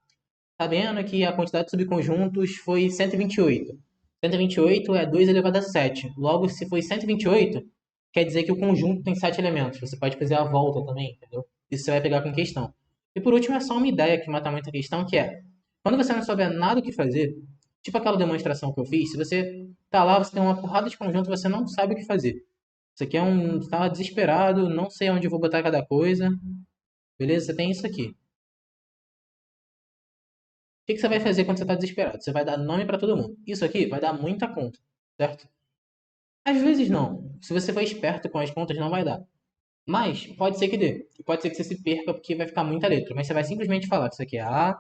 tá vendo que a quantidade de subconjuntos foi 128. 128 é 2 elevado a 7. Logo, se foi 128, quer dizer que o conjunto tem 7 elementos. Você pode fazer a volta também, entendeu? Isso você vai pegar com questão. E por último, é só uma ideia que mata muita questão, que é, quando você não souber nada o que fazer, tipo aquela demonstração que eu fiz, se você tá lá, você tem uma porrada de conjunto, você não sabe o que fazer. Isso aqui é um... Estava desesperado, não sei onde eu vou botar cada coisa. Beleza? Você tem isso aqui. O que que você vai fazer quando você está desesperado? Você vai dar nome para todo mundo. Isso aqui vai dar muita conta, certo? Às vezes não. Se você for esperto com as contas, não vai dar. Mas pode ser que dê. E pode ser que você se perca porque vai ficar muita letra. Mas você vai simplesmente falar que isso aqui é A,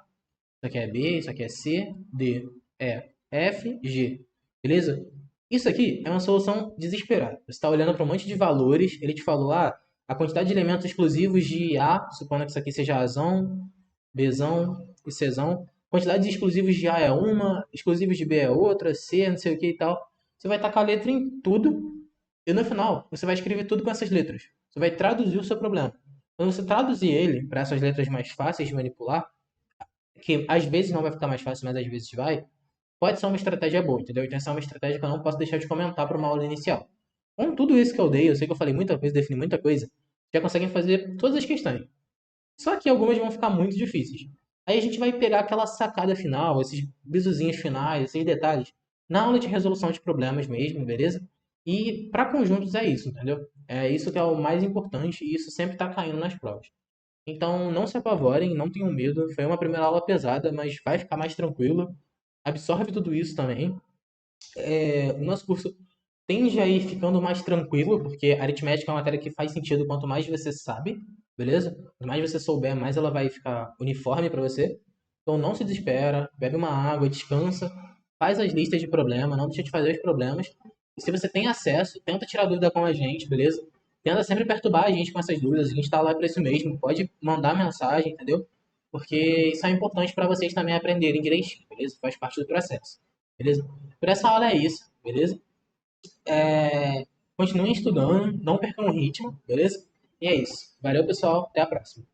isso aqui é B, isso aqui é C, D, E, F, G. Beleza? Isso aqui é uma solução desesperada. Você está olhando para um monte de valores, ele te falou, ah, a quantidade de elementos exclusivos de A, supondo que isso aqui seja Azão, Bzão e Czão. Quantidade de exclusivos de A é uma, exclusivos de B é outra, C, não sei o que e tal. Você vai tacar letra em tudo e no final você vai escrever tudo com essas letras. Você vai traduzir o seu problema. Quando você traduzir ele para essas letras mais fáceis de manipular, que às vezes não vai ficar mais fácil, mas às vezes vai, pode ser uma estratégia boa, entendeu? Então essa é uma estratégia que eu não posso deixar de comentar para uma aula inicial. Com tudo isso que eu dei, eu sei que eu falei muita coisa, defini muita coisa, já conseguem fazer todas as questões. Só que algumas vão ficar muito difíceis. Aí a gente vai pegar aquela sacada final, esses bisuzinhos finais, esses detalhes, na aula de resolução de problemas mesmo, beleza? E para conjuntos é isso, entendeu? É isso que é o mais importante e isso sempre está caindo nas provas. Então não se apavorem, não tenham medo. Foi uma primeira aula pesada, mas vai ficar mais tranquilo. Absorve tudo isso também. O nosso curso tende a ir ficando mais tranquilo, porque aritmética é uma matéria que faz sentido quanto mais você sabe, beleza? Quanto mais você souber, mais ela vai ficar uniforme para você. Então não se desespera, bebe uma água, descansa, faz as listas de problema, não deixa de fazer os problemas. E se você tem acesso, tenta tirar dúvida com a gente, beleza? Tenta sempre perturbar a gente com essas dúvidas, a gente está lá para isso mesmo, pode mandar mensagem, entendeu? Porque isso é importante para vocês também aprenderem direitinho, beleza? Faz parte do processo, beleza? Por essa aula é isso, beleza? Continuem estudando, não percam o ritmo, beleza? E é isso. Valeu, pessoal. Até a próxima.